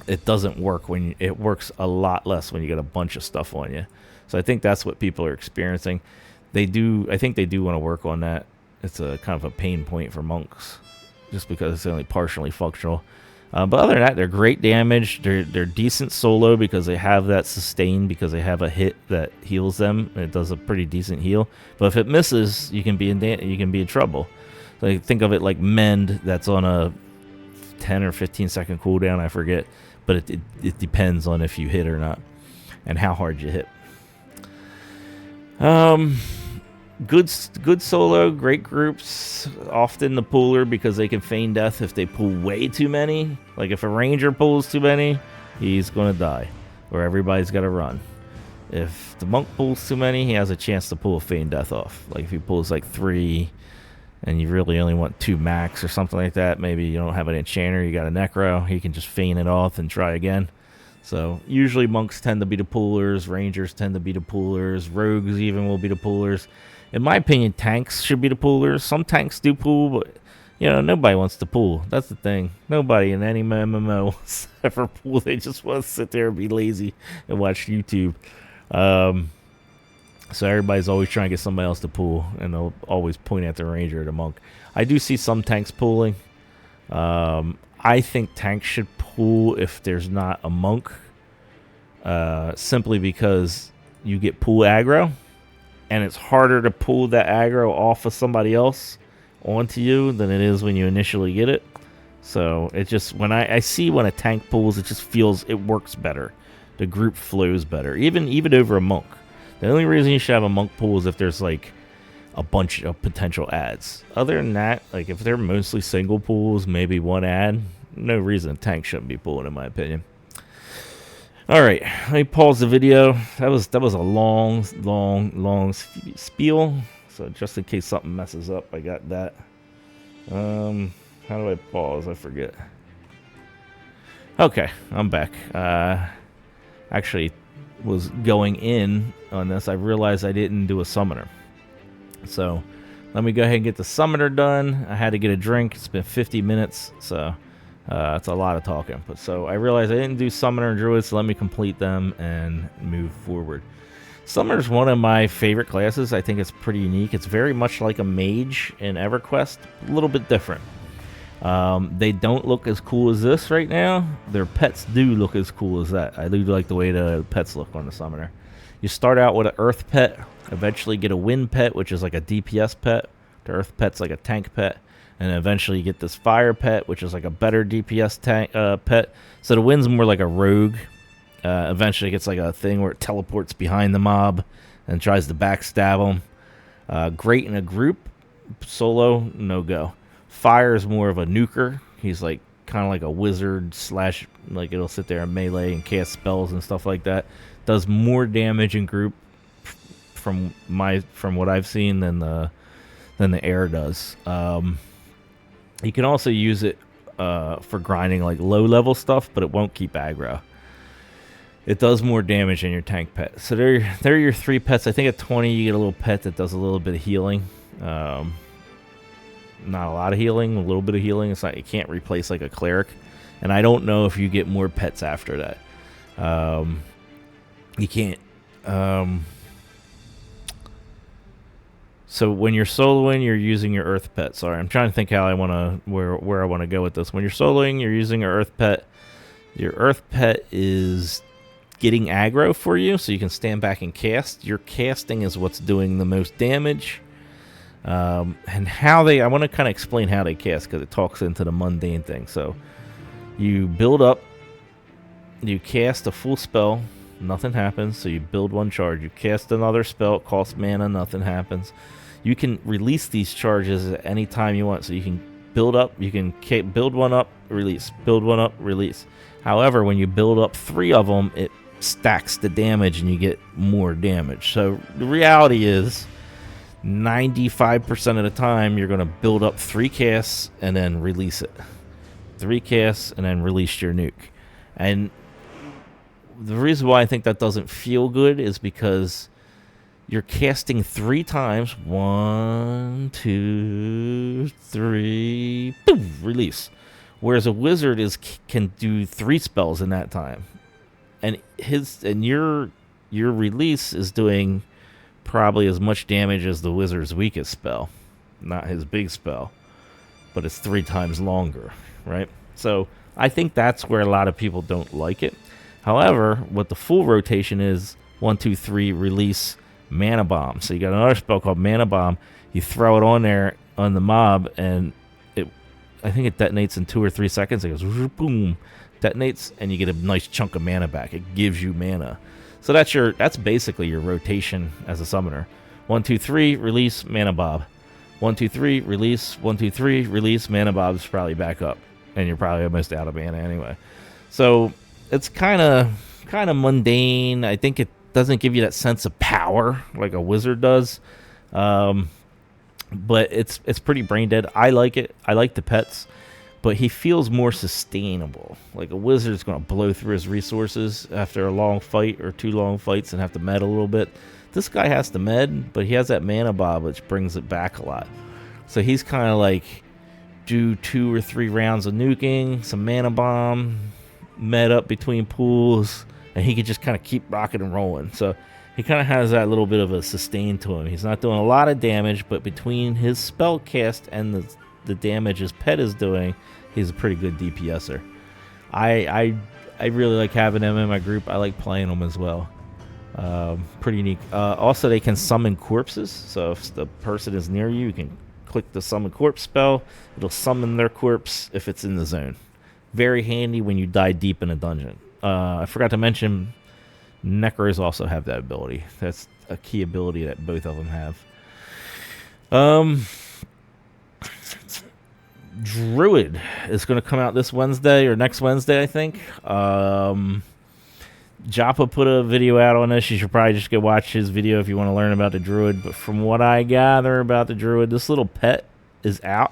it doesn't work when it works a lot less when you get a bunch of stuff on you. So I think that's what people are experiencing. I think they do want to work on that. It's a kind of a pain point for monks, just because it's only partially functional. But other than that, they're great damage. They're decent solo because they have that sustain, because they have a hit that heals them. And it does a pretty decent heal. But if it misses, you can be in trouble. So think of it like Mend, that's on a 10 or 15 second cooldown, I forget. But it depends on if you hit or not, and how hard you hit. Good solo, great groups. Often the pooler, because they can feign death if they pull way too many. Like if a ranger pulls too many, he's going to die, or everybody's got to run. If the monk pulls too many, he has a chance to pull a feign death off. Like if he pulls like 3, and you really only want 2 max or something like that, maybe you don't have an enchanter, you got a necro, he can just feign it off and try again. So usually monks tend to be the poolers, rangers tend to be the poolers, rogues even will be the poolers. In my opinion, tanks should be the poolers. Some tanks do pool, but nobody wants to pool. That's the thing. Nobody in any MMO wants to ever pool. They just want to sit there and be lazy and watch YouTube. So everybody's always trying to get somebody else to pool, and they'll always point at the ranger or the monk. I do see some tanks pooling. I think tanks should pool if there's not a monk, simply because you get pool aggro, and it's harder to pull that aggro off of somebody else onto you than it is when you initially get it. So it just, when I see when a tank pulls, it just feels it works better. The group flows better, even over a monk. The only reason you should have a monk pool is if there's like a bunch of potential ads. Other than that, like if they're mostly single pools, maybe one ad, no reason a tank shouldn't be pulling, in my opinion. All right, let me pause the video. That was a long spiel. So just in case something messes up, I got that. How do I pause? I forget. Okay, I'm back. Actually was going in on this. I realized I didn't do a summoner. So let me go ahead and get the summoner done. I had to get a drink. It's been 50 minutes, so it's a lot of talking. But so I realized I didn't do summoner and druid, so let me complete them and move forward. Summoner is one of my favorite classes. I think it's pretty unique. It's very much like a mage in EverQuest, a little bit different. They don't look as cool as this right now. Their pets do look as cool as that. I do like the way the pets look on the summoner. You start out with an earth pet, eventually get a wind pet, which is like a DPS pet. The earth pet's like a tank pet, and eventually you get this fire pet, which is like a better DPS tank pet. So the wind's more like a rogue. Eventually it gets like a thing where it teleports behind the mob and tries to backstab them. Great in a group. Solo, no go. Fire is more of a nuker. He's like kind of like a wizard slash, like it'll sit there and melee and cast spells and stuff like that. Does more damage in group from what I've seen than the air does. You can also use it for grinding like low level stuff, but it won't keep aggro. It does more damage than your tank pet. So they're your 3 pets. I think at 20 you get a little pet that does a little bit of healing. Not a lot of healing, a little bit of healing. It's not, you can't replace like a cleric, and I don't know if you get more pets after that. You can't. So when you're soloing, you're using your earth pet. Sorry, I'm trying to think how I want to where I want to go with this. When you're soloing, you're using your earth pet. Your earth pet is getting aggro for you, so you can stand back and cast. Your casting is what's doing the most damage. And how I want to kind of explain how they cast, because it talks into the mundane thing. So you build up, you cast a full spell, nothing happens, so you build 1 charge. You cast another spell, it costs mana, nothing happens. You can release these charges at any time you want, so you can build up, you can build 1 up, release, build 1 up, release. However, when you build up 3 of them, it stacks the damage and you get more damage. So the reality is 95% of the time you're going to build up 3 casts and then release it. 3 casts and then release your nuke. And the reason why I think that doesn't feel good is because you're casting 3 times. 1, 2, 3, boom, release. whereas a wizard can do 3 spells in that time, and your release is doing probably as much damage as the wizard's weakest spell, not his big spell, but it's 3 times longer, right? So I think that's where a lot of people don't like it. However, what the full rotation is 1, 2, 3 release mana bomb. So you got another spell called mana bomb. You throw it on there on the mob, and I think it detonates in 2 or 3 seconds. It goes boom, detonates, and you get a nice chunk of mana back. It gives you mana. So that's basically your rotation as a summoner. 1, 2, 3 release mana bomb. 1, 2, 3 release. 1, 2, 3 release. Mana bomb's probably back up, and you're probably almost out of mana anyway. So it's kind of mundane. I think it doesn't give you that sense of power like a wizard does. But it's pretty brain dead. I like it. I like the pets, but he feels more sustainable. Like a wizard's going to blow through his resources after a long fight or 2 long fights and have to med a little bit. This guy has to med, but he has that mana bomb, which brings it back a lot. So he's kind of like do 2 or 3 rounds of nuking, some mana bomb, med up between pools, and he could just kind of keep rocking and rolling. So he kind of has that little bit of a sustain to him. He's not doing a lot of damage, but between his spell cast and the damage his pet is doing, he's a pretty good DPSer. I really like having him in my group. I like playing him as well. Pretty unique. Also, they can summon corpses. So if the person is near you, you can click the summon corpse spell. It'll summon their corpse if it's in the zone. Very handy when you die deep in a dungeon. I forgot to mention, Necros also have that ability. That's a key ability that both of them have. Druid is going to come out this Wednesday or next Wednesday, I think. Joppa put a video out on this. You should probably just go watch his video if you want to learn about the Druid. But from what I gather about the Druid, this little pet is out.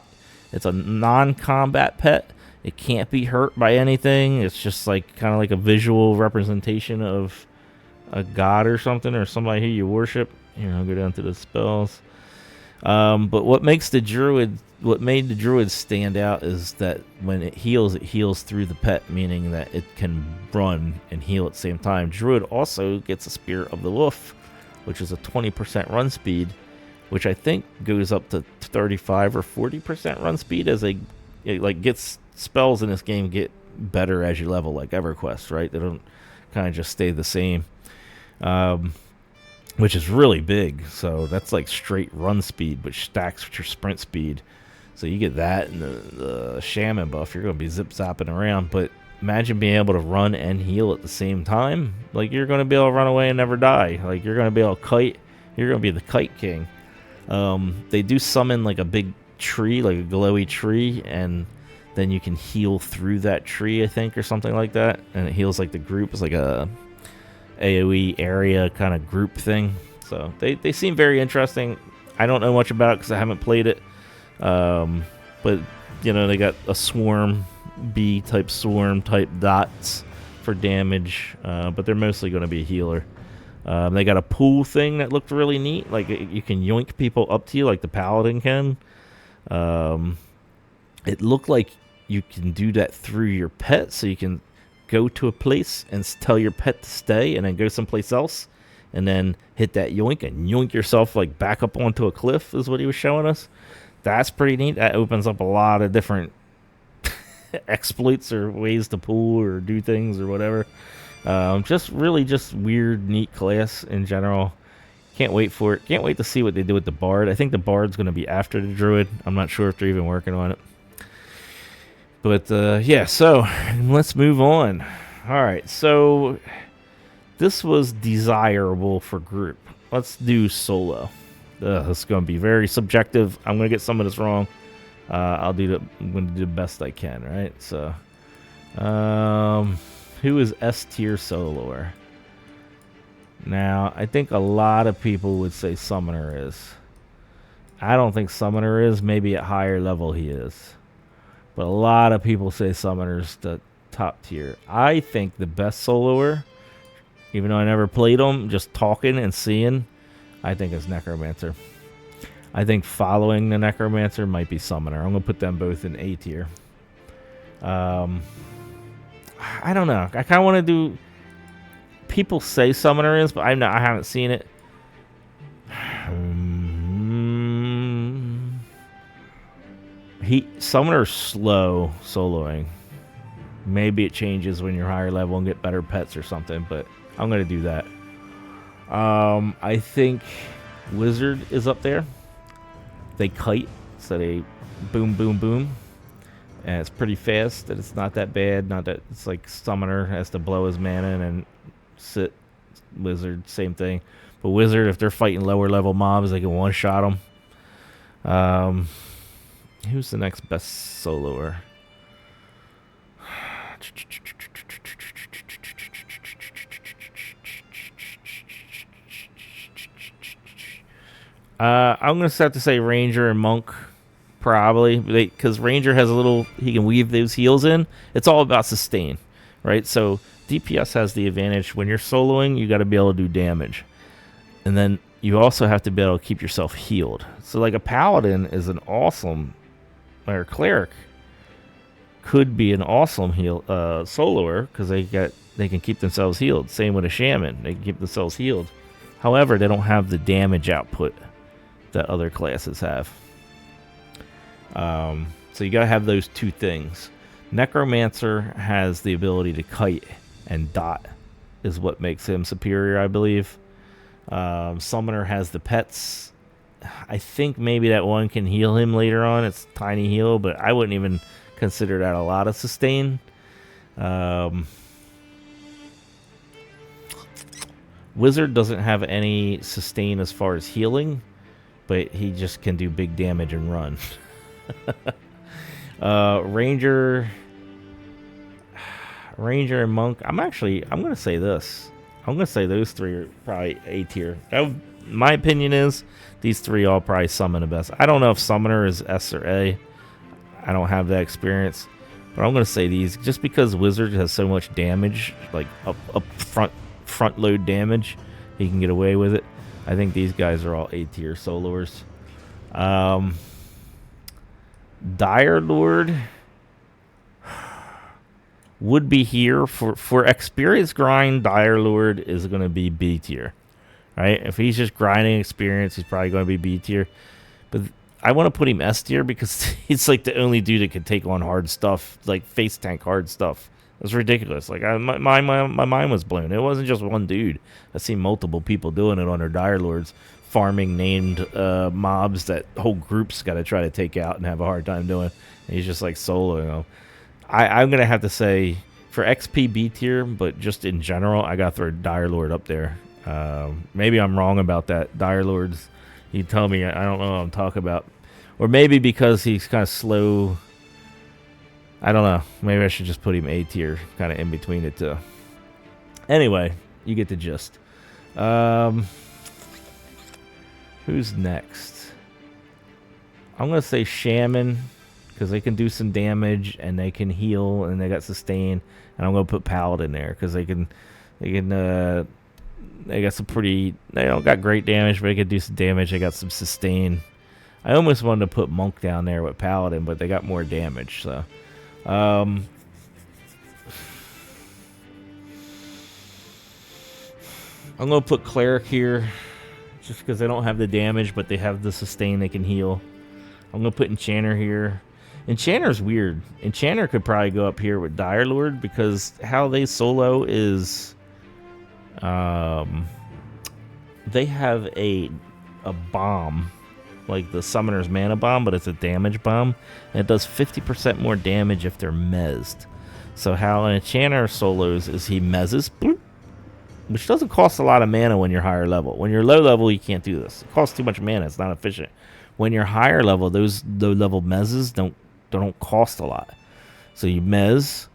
It's a non-combat pet. It can't be hurt by anything. It's just like kind of like a visual representation of a god or something, or somebody who you worship. Here, I'll go down to the spells. But what made the Druid stand out is that when it heals through the pet, meaning that it can run and heal at the same time. Druid also gets a Spirit of the Wolf, which is a 20% run speed, which I think goes up to 35 or 40% run speed as it gets spells in this game get better as you level, like EverQuest, right? They don't kind of just stay the same, which is really big. So that's like straight run speed, which stacks with your sprint speed. So you get that and the Shaman buff, you're going to be zip-zapping around. But imagine being able to run and heal at the same time. Like, you're going to be able to run away and never die. Like, you're going to be able to kite. You're going to be the kite king. They do summon like a big tree, like a glowy tree, and then you can heal through that tree, I think, or something like that. And it heals like the group. It's like a AoE area kind of group thing. So they seem very interesting. I don't know much about it because I haven't played it. But, you know, they got a swarm, B-type swarm type dots for damage. But they're mostly going to be a healer. They got a pool thing that looked really neat. Like, you can yoink people up to you like the Paladin can. It looked like you can do that through your pet, so you can go to a place and tell your pet to stay and then go someplace else and then hit that yoink and yoink yourself like back up onto a cliff is what he was showing us. That's pretty neat. That opens up a lot of different exploits or ways to pull or do things or whatever. Just weird, neat class in general. Can't wait for it. Can't wait to see what they do with the Bard. I think the Bard's going to be after the Druid. I'm not sure if they're even working on it. But, yeah, so let's move on. All right, so this was desirable for group. Let's do solo. This is going to be very subjective. I'm going to get some of this wrong. I'm going to do the best I can, right? So, who is S-tier soloer? Now, I think a lot of people would say Summoner is. I don't think Summoner is. Maybe at higher level he is. But a lot of people say Summoner's the top tier. I think the best soloer, even though I never played him, just talking and seeing, I think it's Necromancer. I think following the Necromancer might be Summoner. I'm going to put them both in A tier. I don't know. I kind of want to do. People say Summoner is, but I haven't seen it. Summoner's slow soloing. Maybe it changes when you're higher level and get better pets or something, but I'm gonna do that. I think Wizard is up there. They kite, so they boom, boom, boom, and it's pretty fast. And it's not that bad. Not that it's like Summoner has to blow his mana and then sit. Wizard, same thing. But Wizard, if they're fighting lower level mobs, they can one shot them. Who's the next best soloer? I'm gonna have to say Ranger and Monk, probably, because Ranger has a little. He can weave those heals in. It's all about sustain, right? So DPS has the advantage when you're soloing. You got to be able to do damage, and then you also have to be able to keep yourself healed. So like a Paladin is an awesome, or a Cleric could be an awesome heal soloer because they can keep themselves healed. Same with a Shaman, they can keep themselves healed. However, they don't have the damage output that other classes have. So you gotta have those two things. Necromancer has the ability to kite and dot, is what makes him superior, I believe. Summoner has the pets. I think maybe that one can heal him later on. It's tiny heal, but I wouldn't even consider that a lot of sustain. Wizard doesn't have any sustain as far as healing, but he just can do big damage and run. Ranger and Monk. I'm gonna say this. I'm gonna say those three are probably A tier. My opinion is these three all probably summon the best. I don't know if Summoner is S or A. I don't have that experience, but I'm gonna say these just because Wizard has so much damage, like up front load damage, he can get away with it. I think these guys are all A tier soloers. Dire Lord would be here for experience grind. Dire Lord is going to be B tier, right? If he's just grinding experience, he's probably going to be B tier. But I want to put him S tier because he's like the only dude that can take on hard stuff, like face tank hard stuff. It's ridiculous. Like my mind was blown. It wasn't just one dude. I've seen multiple people doing it on their Dire Lords, farming named mobs that whole groups got to try to take out and have a hard time doing. And he's just like solo. You know, I'm gonna have to say for XP B tier, but just in general, I gotta throw Dire Lord up there. Maybe I'm wrong about that. Dire Lords, you tell me. I don't know what I'm talking about, or maybe because he's kind of slow. I don't know. Maybe I should just put him A tier, kind of in between the two. Anyway, you get the gist. Who's next? I'm going to say Shaman, because they can do some damage, and they can heal, and they got sustain. And I'm going to put Paladin there, because they got some pretty... They don't got great damage, but they can do some damage. They got some sustain. I almost wanted to put Monk down there with Paladin, but they got more damage, so... I'm going to put Cleric here just because they don't have the damage, but they have the sustain, they can heal. I'm going to put Enchanter here. Enchanter's weird. Enchanter could probably go up here with Dire Lord because how they solo is they have a bomb, like the Summoner's Mana Bomb, but it's a damage bomb, and it does 50% more damage if they're mezzed. So how an Enchanter solos is he mezzes, bloop, which doesn't cost a lot of mana when you're higher level. When you're low level, you can't do this. It costs too much mana. It's not efficient. When you're higher level, those low level mezzes don't cost a lot. So you mezz,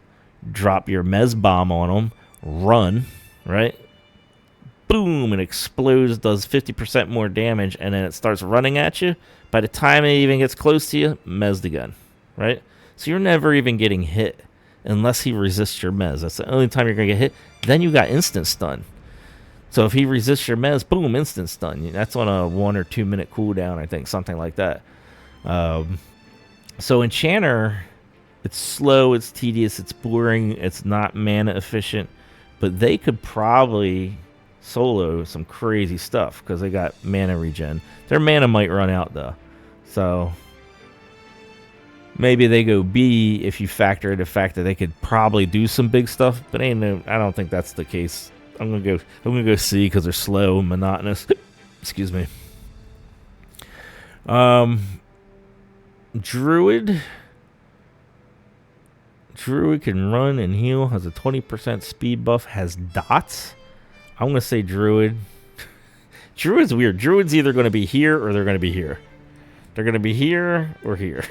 drop your mezz bomb on them, run, right? Boom, it explodes, does 50% more damage, and then it starts running at you. By the time it even gets close to you, mez the gun, right? So you're never even getting hit unless he resists your mez. That's the only time you're going to get hit. Then you got instant stun. So if he resists your mez, boom, instant stun. That's on a 1 or 2 minute cooldown, I think, something like that. So Enchanter It's slow, it's tedious, it's boring, it's not mana efficient, but they could probably solo some crazy stuff because they got mana regen. Their mana might run out though, so maybe they go B if you factor in the fact that they could probably do some big stuff, but I don't think that's the case. I'm gonna go C because they're slow, monotonous. Excuse me. Druid can run and heal, has a 20% speed buff, has dots. I'm going to say Druid. Druid's weird. Druid's either going to be here or they're going to be here. They're going to be here or here.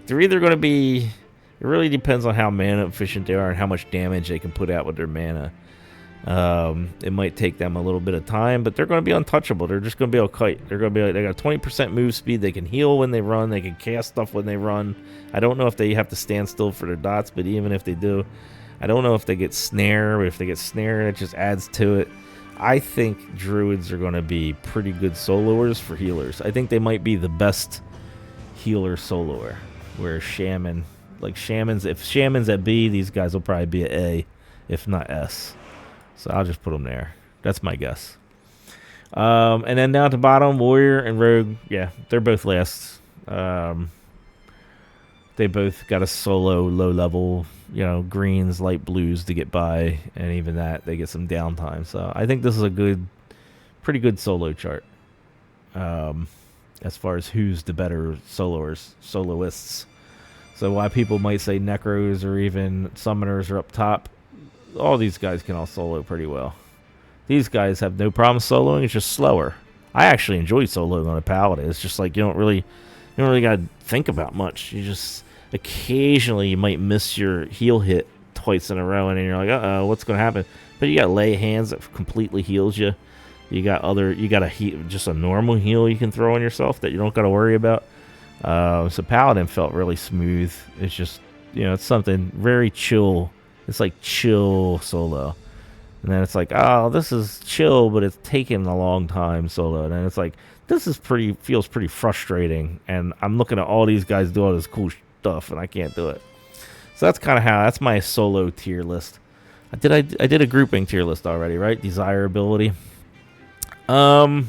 They're either going to be... It really depends on how mana efficient they are and how much damage they can put out with their mana. It might take them a little bit of time, but they're going to be untouchable. They're just going to be able to kite. They're going to be. They got 20% move speed. They can heal when they run. They can cast stuff when they run. I don't know if they have to stand still for their dots, but even if they do, I don't know if they get snare. But if they get snare, it just adds to it. I think druids are going to be pretty good soloers for healers. I think they might be the best healer soloer. Where shaman, if shaman's at B, these guys will probably be at A, if not S. So I'll just put them there. That's my guess. And then down at the bottom, warrior and rogue. Yeah, they're both last. They both got a solo low level, greens, light blues to get by, and even that they get some downtime. So I think this is a pretty good solo chart. As far as who's the better soloists. So why people might say necros or even summoners are up top. All these guys can all solo pretty well. These guys have no problem soloing. It's just slower. I actually enjoy soloing on a Paladin. It's just like you don't really gotta think about much. You just occasionally you might miss your heal hit twice in a row, and then you're like, uh-oh, what's gonna happen? But you got lay hands that completely heals you. You got just a normal heal you can throw on yourself that you don't gotta worry about. So Paladin felt really smooth. It's just it's something very chill. It's like chill solo. And then it's like, oh, this is chill, but it's taken a long time solo. And then it's like, feels pretty frustrating. And I'm looking at all these guys do all this cool stuff, and I can't do it. So that's my solo tier list. I did a grouping tier list already, right? Desirability. I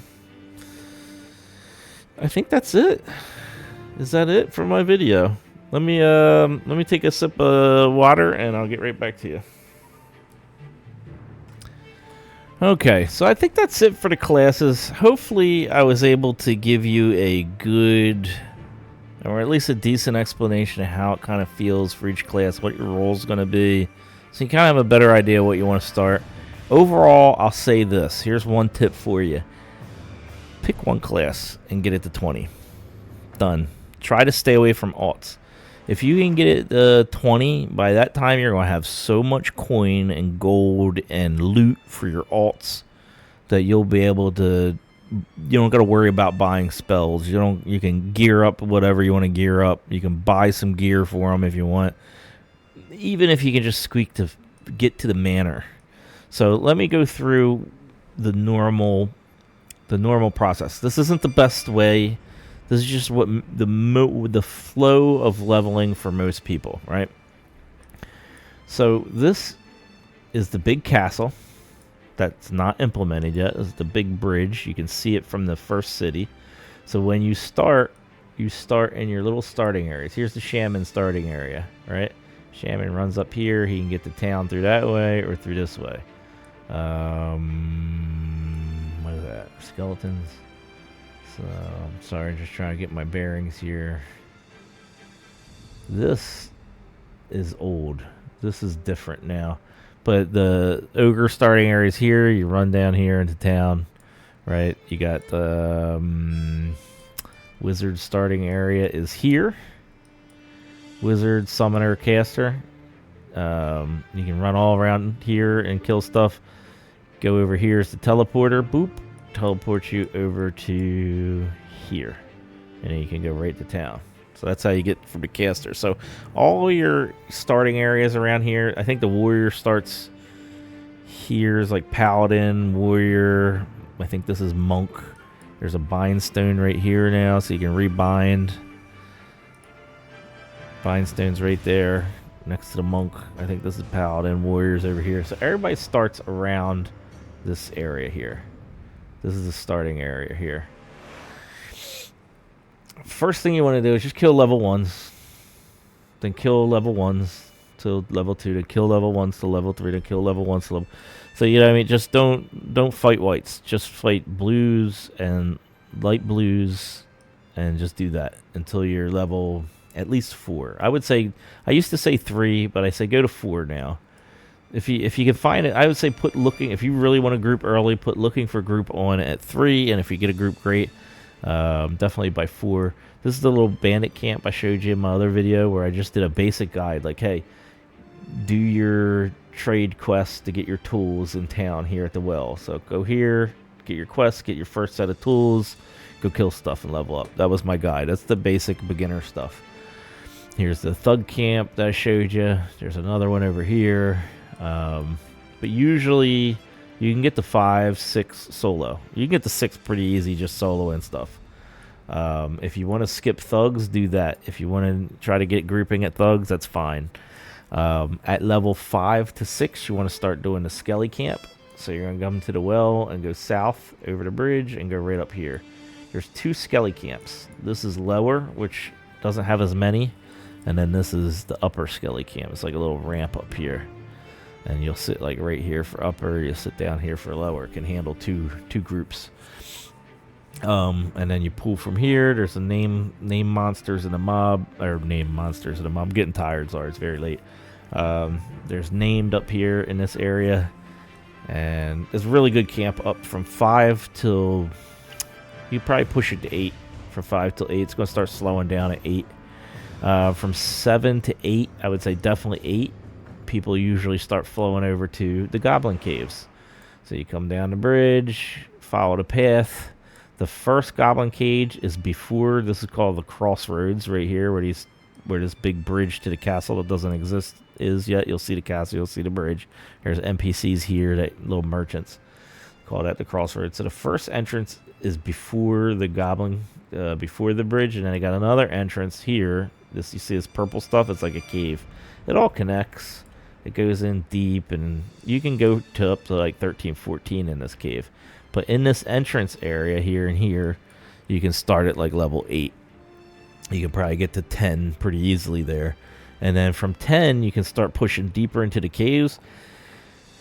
think that's it. Is that it for my video? Let me take a sip of water and I'll get right back to you. Okay, so I think that's it for the classes. Hopefully I was able to give you a good, or at least a decent explanation of how it kind of feels for each class, what your role is going to be, so you kind of have a better idea what you want to start. Overall, I'll say this. Here's one tip for you. Pick one class and get it to 20. Done. Try to stay away from alts. If you can get it to 20, by that time you're going to have so much coin and gold and loot for your alts that you'll be able to, you don't got to worry about buying spells. You can gear up whatever you want to gear up. You can buy some gear for them if you want. Even if you can just squeak to get to the manor. So let me go through the normal process. This isn't the best way. This is just what the flow of leveling for most people, right? So this is the big castle that's not implemented yet. This is the big bridge. You can see it from the first city. So when you start in your little starting areas. Here's the Shaman starting area, right? Shaman runs up here. He can get to town through that way or through this way. What is that? Skeletons. So, I'm sorry, just trying to get my bearings here. This is old. This is different now. But the ogre starting area is here. You run down here into town, right? You got the wizard starting area is here. Wizard, summoner, caster. You can run all around here and kill stuff. Go over here is the teleporter. Boop. Teleport you over to here, and then you can go right to town. So that's how you get from the caster. So all your starting areas around here, I think the warrior starts here is like paladin, warrior. I think this is monk. There's a bind stone right here now, so you can rebind. Bindstone's right there next to the monk. I think this is Paladin. Warriors over here. So everybody starts around this area here. This is the starting area here. First thing you want to do is just kill level 1s. Then kill level 1s to level 2. Then kill level 1s to level 3. Then kill level 1s to level... So, you know what I mean? Just don't fight whites. Just fight blues and light blues. And just do that until you're level at least 4. I would say... I used to say 3, but I say go to 4 now. If you can find it, I would say put looking... If you really want to group early, put looking for group on at 3. And if you get a group, great. Definitely by 4. This is the little bandit camp I showed you in my other video where I just did a basic guide. Like, hey, do your trade quests to get your tools in town here at the well. So go here, get your quests, get your first set of tools, go kill stuff and level up. That was my guide. That's the basic beginner stuff. Here's the thug camp that I showed you. There's another one over here. But usually you can get to 5, 6 solo. You can get to 6 pretty easy just solo and stuff. If you want to skip thugs, do that. If you want to try to get grouping at thugs, that's fine. At level 5 to 6, you want to start doing the skelly camp. So you're going to come to the well and go south over the bridge and go right up here. There's 2 skelly camps. This is lower, which doesn't have as many. And then this is the upper skelly camp. It's like a little ramp up here. And you'll sit like right here for upper. You'll sit down here for lower. It can handle two groups. And then you pull from here. There's a name monsters in the mob, or name monsters in the mob. I'm getting tired, sorry, it's very late. There's named up here in this area, and it's a really good camp up from 5 till you probably push it to 8. From 5 till 8, it's going to start slowing down at 8. From 7 to 8, I would say definitely 8. People usually start flowing over to the goblin caves. So you come down the bridge, follow the path. The first goblin cage is before, this is called the crossroads right here, where this big bridge to the castle that doesn't exist is yet. You'll see the castle, you'll see the bridge. There's NPCs here, that little merchants. Call that the crossroads. So the first entrance is before the goblin, before the bridge, and then they got another entrance here. This, you see this purple stuff? It's like a cave. It all connects. It goes in deep, and you can go to up to like 13, 14 in this cave. But in this entrance area here and here, you can start at like level 8. You can probably get to 10 pretty easily there. And then from 10, you can start pushing deeper into the caves.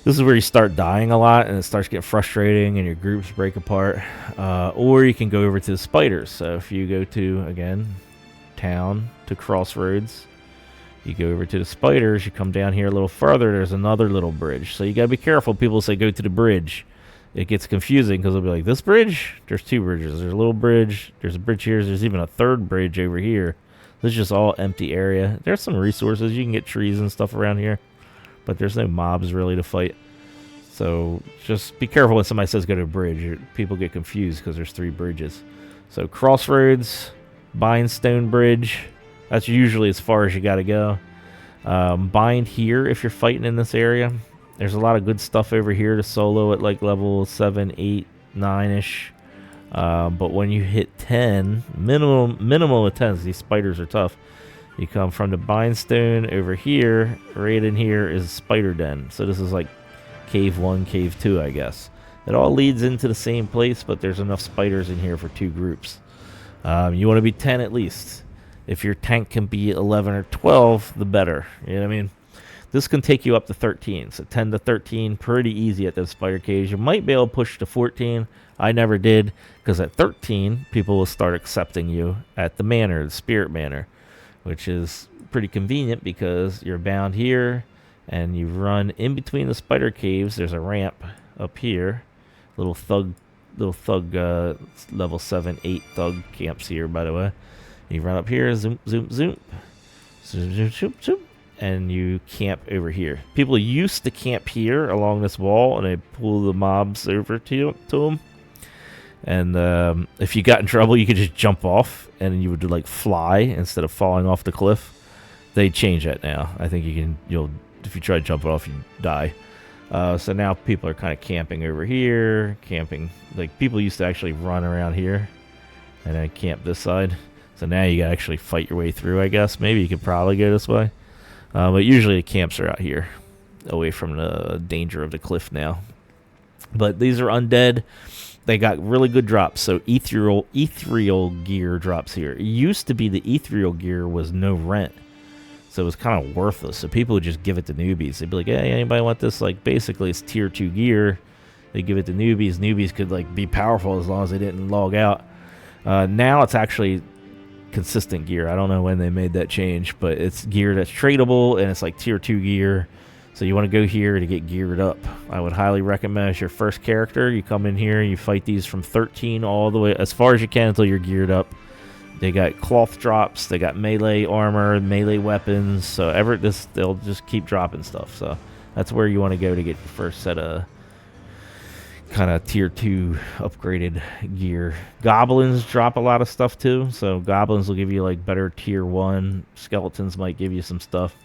This is where you start dying a lot, and it starts getting frustrating, and your groups break apart. Or you can go over to the spiders. So if you go to, again, town to crossroads, you go over to the spiders, you come down here a little further, there's another little bridge. So you got to be careful. People say go to the bridge. It gets confusing because they'll be like, this bridge? There's 2 bridges. There's a little bridge. There's a bridge here. There's even a 3rd bridge over here. This is just all empty area. There's some resources. You can get trees and stuff around here. But there's no mobs really to fight. So just be careful when somebody says go to a bridge. People get confused because there's 3 bridges. So crossroads, Bindstone Bridge. That's usually as far as you got to go. Bind here if you're fighting in this area. There's a lot of good stuff over here to solo at like level 7, 8, 9-ish. But when you hit 10, minimum of 10, these spiders are tough. You come from the Bindstone over here. Right in here is Spider Den. So this is like Cave 1, Cave 2, I guess. It all leads into the same place, but there's enough spiders in here for 2 groups. You want to be 10 at least. If your tank can be 11 or 12, the better. You know what I mean? This can take you up to 13. So 10 to 13, pretty easy at the spider cage. You might be able to push to 14. I never did, because at 13, people will start accepting you at the manor, the spirit manor, which is pretty convenient because you're bound here, and you run in between the spider caves. There's a ramp up here. Little thug level 7, 8 thug camps here, by the way. You run up here, zoom, zoom, zoom, zoom, zoom, zoom, zoom, and you camp over here. People used to camp here along this wall, and they pull the mobs over to them. And if you got in trouble, you could just jump off, and you would like fly instead of falling off the cliff. They change that now. I think if you try to jump off, you die. So now people are kind of camping over here, like people used to actually run around here and then camp this side. So now you gotta actually fight your way through, I guess. Maybe you could probably go this way. But usually the camps are out here, away from the danger of the cliff now. But these are undead. They got really good drops. So ethereal gear drops here. It used to be the ethereal gear was no rent. So it was kind of worthless. So people would just give it to newbies. They'd be like, hey, anybody want this? Like, basically, it's tier 2 gear. They give it to newbies. Newbies could, like, be powerful as long as they didn't log out. Now it's actually consistent gear. I don't know when they made that change, but it's gear that's tradable, and it's like tier 2 gear. So you want to go here to get geared up. I would highly recommend as your first character, you come in here, you fight these from 13 all the way as far as you can until you're geared up. They got cloth drops, they got melee armor, melee weapons, so they'll just keep dropping stuff. So that's where you want to go to get your first set of kind of tier 2 upgraded gear. Goblins drop a lot of stuff too, so goblins will give you like better tier 1. Skeletons might give you some stuff.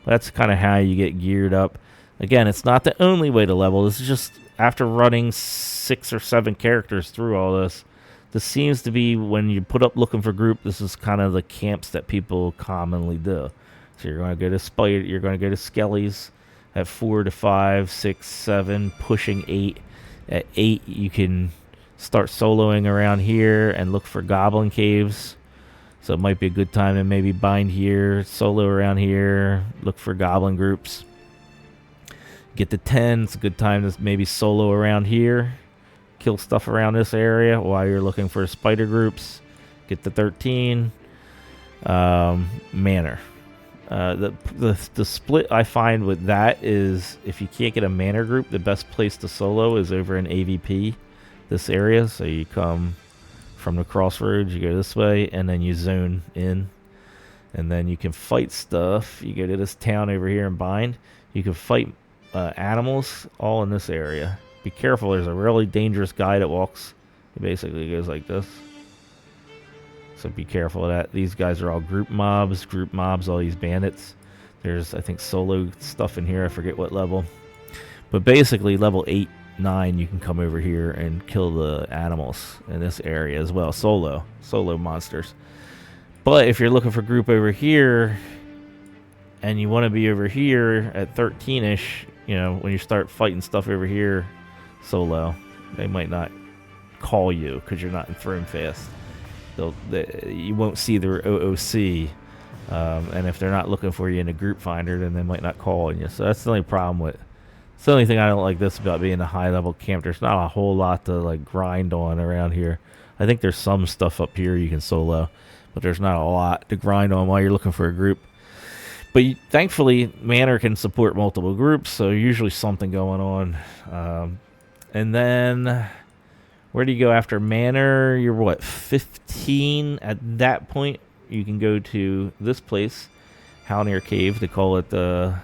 That's kind of how you get geared up. Again, it's not the only way to level. This is just after running 6 or 7 characters through all this. This seems to be when you put up looking for group. This is kind of the camps that people commonly do. So you're going to go to Spider. You're going to go to Skellies at 4 to 5, 6, 7, pushing 8. At 8, you can start soloing around here and look for goblin caves. So it might be a good time to maybe bind here, solo around here, look for goblin groups. Get to 10, it's a good time to maybe solo around here, kill stuff around this area while you're looking for spider groups. Get to 13, manor. The split I find with that is if you can't get a manor group, the best place to solo is over in AVP, this area. So you come from the crossroads, you go this way, and then you zone in, and then you can fight stuff. You go to this town over here and bind. You can fight animals all in this area. Be careful, there's a really dangerous guy that walks. He basically goes like this. So be careful of that. These guys are all group mobs, all these bandits. There's, I think, solo stuff in here. I forget what level. But basically, level 8, 9, you can come over here and kill the animals in this area as well. Solo monsters. But if you're looking for group over here, and you want to be over here at 13-ish, you know, when you start fighting stuff over here, solo, they might not call you because you're not in Throne Fast. You won't see their OOC, and if they're not looking for you in a group finder, then they might not call on you. So that's the only problem with. It's the only thing I don't like this about being a high level camp. There's not a whole lot to like grind on around here. I think there's some stuff up here you can solo, but there's not a lot to grind on while you're looking for a group. But thankfully, Manor can support multiple groups, so usually something going on. And then, where do you go after Manor? You're what, 15? At that point, you can go to this place, Halnir Cave. They call it the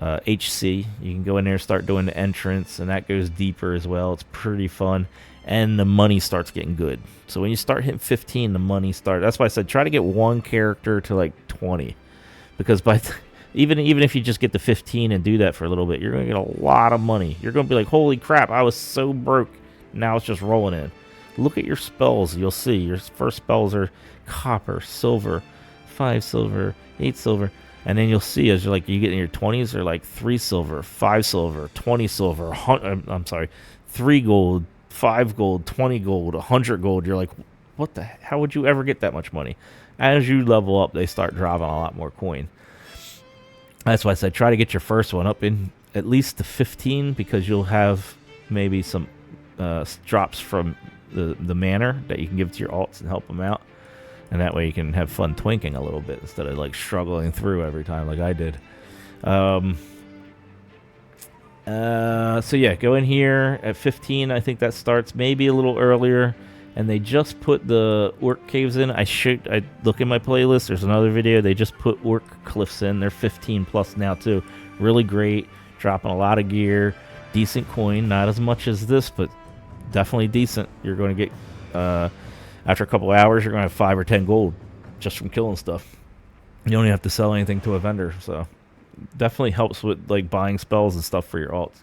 HC. You can go in there, start doing the entrance, and that goes deeper as well. It's pretty fun, and the money starts getting good. So when you start hitting 15, the money starts. That's why I said try to get one character to like 20. Because even if you just get to 15 and do that for a little bit, you're going to get a lot of money. You're going to be like, holy crap, I was so broke. Now it's just rolling in. Look at your spells. You'll see. Your first spells are copper, silver, 5 silver, 8 silver. And then you'll see as you get in your 20s, they're like 3 silver, 5 silver, 20 silver, 3 gold, 5 gold, 20 gold, 100 gold. You're like, what the? How would you ever get that much money? As you level up, they start dropping a lot more coin. That's why I said try to get your first one up in at least to 15, because you'll have maybe some drops from the manor that you can give to your alts and help them out. And that way you can have fun twinking a little bit instead of like struggling through every time like I did. So yeah, go in here at 15. I think that starts maybe a little earlier. And they just put the orc caves in. I look in my playlist. There's another video. They just put orc cliffs in. They're 15 plus now too. Really great. Dropping a lot of gear. Decent coin. Not as much as this, but definitely decent. You're going to get, after a couple hours, you're going to have 5 or 10 gold just from killing stuff. You don't even have to sell anything to a vendor. So definitely helps with like buying spells and stuff for your alts.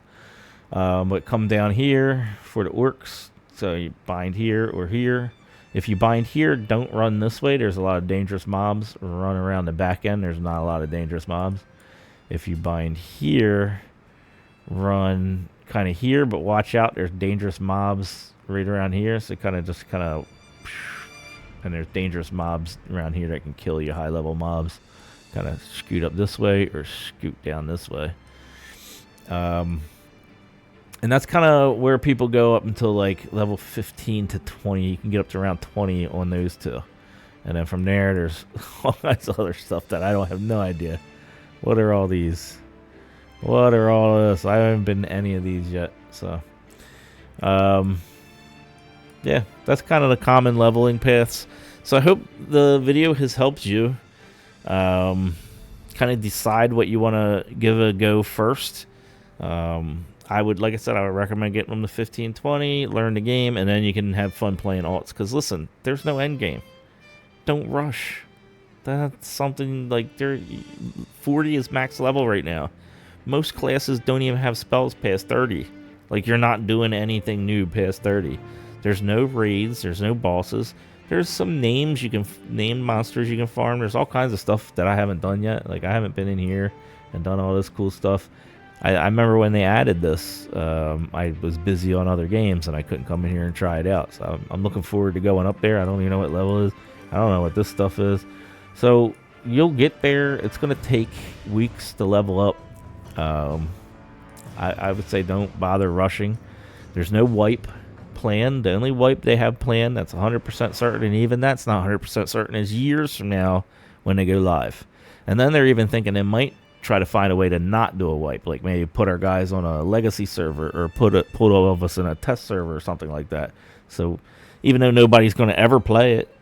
But come down here for the orcs. So you bind here or here. If you bind here, don't run this way. There's a lot of dangerous mobs. Run around the back end. There's not a lot of dangerous mobs. If you bind here, run kind of here, but watch out. There's dangerous mobs right around here. So kind of, and there's dangerous mobs around here that can kill you, high-level mobs. Kind of scoot up this way or scoot down this way. And that's kind of where people go up until like level 15 to 20. You can get up to around 20 on those two. And then from there, there's all kinds of other stuff that I don't have no idea. What are all these? What are all this? I haven't been to any of these yet. So, yeah, that's kind of the common leveling paths. So I hope the video has helped you kind of decide what you want to give a go first. I would, like I said, I would recommend getting them to 15, 20, learn the game, and then you can have fun playing alts. Because listen, there's no end game. Don't rush. That's something like 40 is max level right now. Most classes don't even have spells past 30. Like, you're not doing anything new past 30. There's no raids. There's no bosses. There's some names you can name monsters you can farm. There's all kinds of stuff that I haven't done yet. Like, I haven't been in here and done all this cool stuff. I remember when they added this, I was busy on other games and I couldn't come in here and try it out. So I'm looking forward to going up there. I don't even know what level it is. I don't know what this stuff is. So you'll get there. It's going to take weeks to level up. I would say don't bother rushing. There's no wipe planned. The only wipe they have planned that's 100% certain, and even that's not 100% certain, is years from now when they go live. And then they're even thinking they might try to find a way to not do a wipe, like maybe put our guys on a legacy server or put all of us in a test server or something like that. So even though nobody's going to ever play it,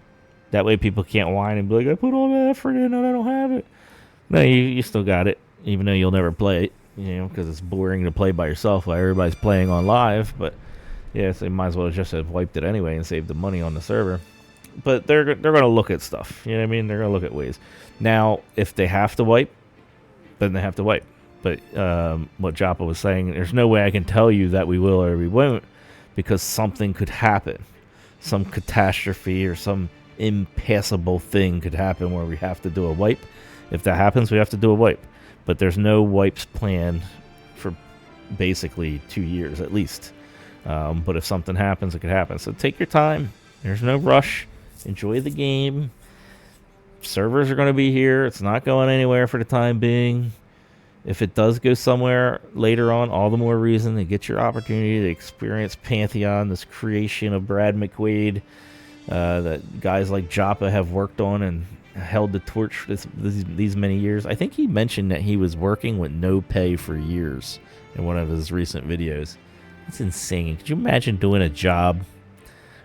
that way people can't whine and be like, I put all that effort in and I don't have it. No, you still got it, even though you'll never play it, because it's boring to play by yourself while everybody's playing on live. But yeah, so they might as well just have wiped it anyway and saved the money on the server. But they're going to look at stuff. You know what I mean? They're going to look at ways. Now, if they have to wipe, then they have to wipe. But what Joppa was saying, there's no way I can tell you that we will or we won't, because something could happen. Some catastrophe or some impassable thing could happen where we have to do a wipe. If that happens, we have to do a wipe. But there's no wipes planned for basically 2 years at least. But if something happens, it could happen. So take your time. There's no rush. Enjoy the game. Servers are going to be here. It's not going anywhere for the time being. If it does go somewhere later on, all the more reason to get your opportunity to experience Pantheon, this creation of Brad McQuaid that guys like Joppa have worked on and held the torch these many years. I think he mentioned that he was working with no pay for years in one of his recent videos. That's insane. Could you imagine doing a job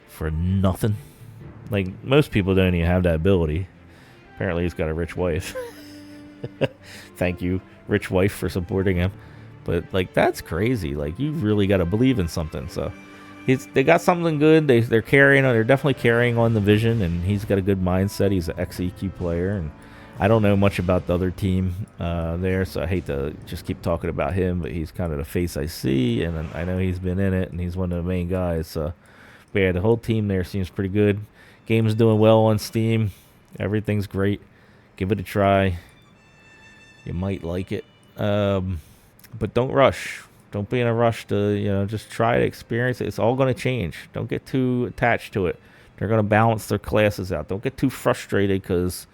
for nothing? Like, most people don't even have that ability. Apparently he's got a rich wife. Thank you, rich wife, for supporting him. But, like, that's crazy. Like, you really got to believe in something. So they got something good. They're definitely carrying on the vision, and he's got a good mindset. He's an ex-EQ player, and I don't know much about the other team there, so I hate to just keep talking about him, but he's kind of the face I see, and I know he's been in it, and he's one of the main guys. So, but yeah, the whole team there seems pretty good. Game's doing well on Steam. Everything's great. Give it a try. You might like it. But don't rush. Don't be in a rush to, just try to experience it. It's all going to change. Don't get too attached to it. They're going to balance their classes out. Don't get too frustrated because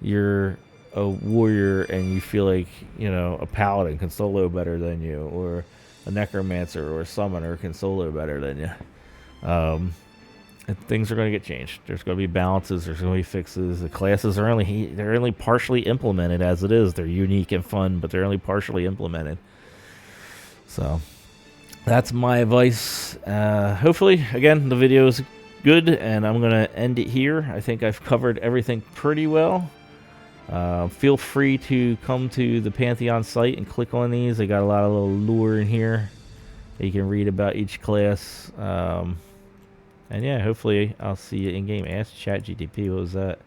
you're a warrior and you feel like, a Paladin can solo better than you, or a Necromancer or a Summoner can solo better than you. And things are going to get changed. There's going to be balances. There's going to be fixes. The classes are only partially implemented as it is. They're unique and fun, but they're only partially implemented. So that's my advice. Hopefully, again, the video is good, and I'm going to end it here. I think I've covered everything pretty well. Feel free to come to the Pantheon site and click on these. They got a lot of little lore in here that you can read about each class. And yeah, hopefully I'll see you in game. Ask ChatGTP, what was that?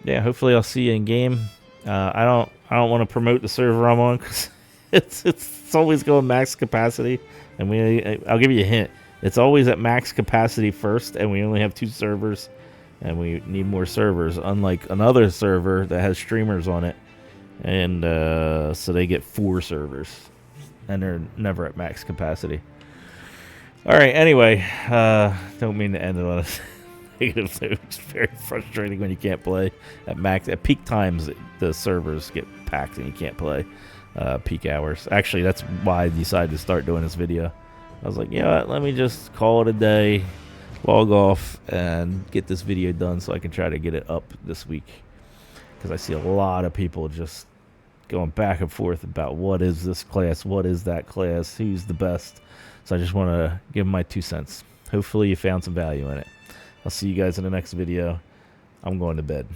Yeah, hopefully I'll see you in game. I don't want to promote the server I'm on because it's always going max capacity. And I'll give you a hint. It's always at max capacity first, and we only have 2 servers, and we need more servers, unlike another server that has streamers on it, and so they get 4 servers, and they're never at max capacity. All right, anyway, don't mean to end it on a negative note. It's very frustrating when you can't play at max. At peak times, the servers get packed and you can't play peak hours. Actually, that's why I decided to start doing this video. I was like, you know what, let me just call it a day, log off, and get this video done so I can try to get it up this week. Because I see a lot of people just going back and forth about what is this class, what is that class, who's the best. So I just want to give them my 2 cents. Hopefully you found some value in it. I'll see you guys in the next video. I'm going to bed.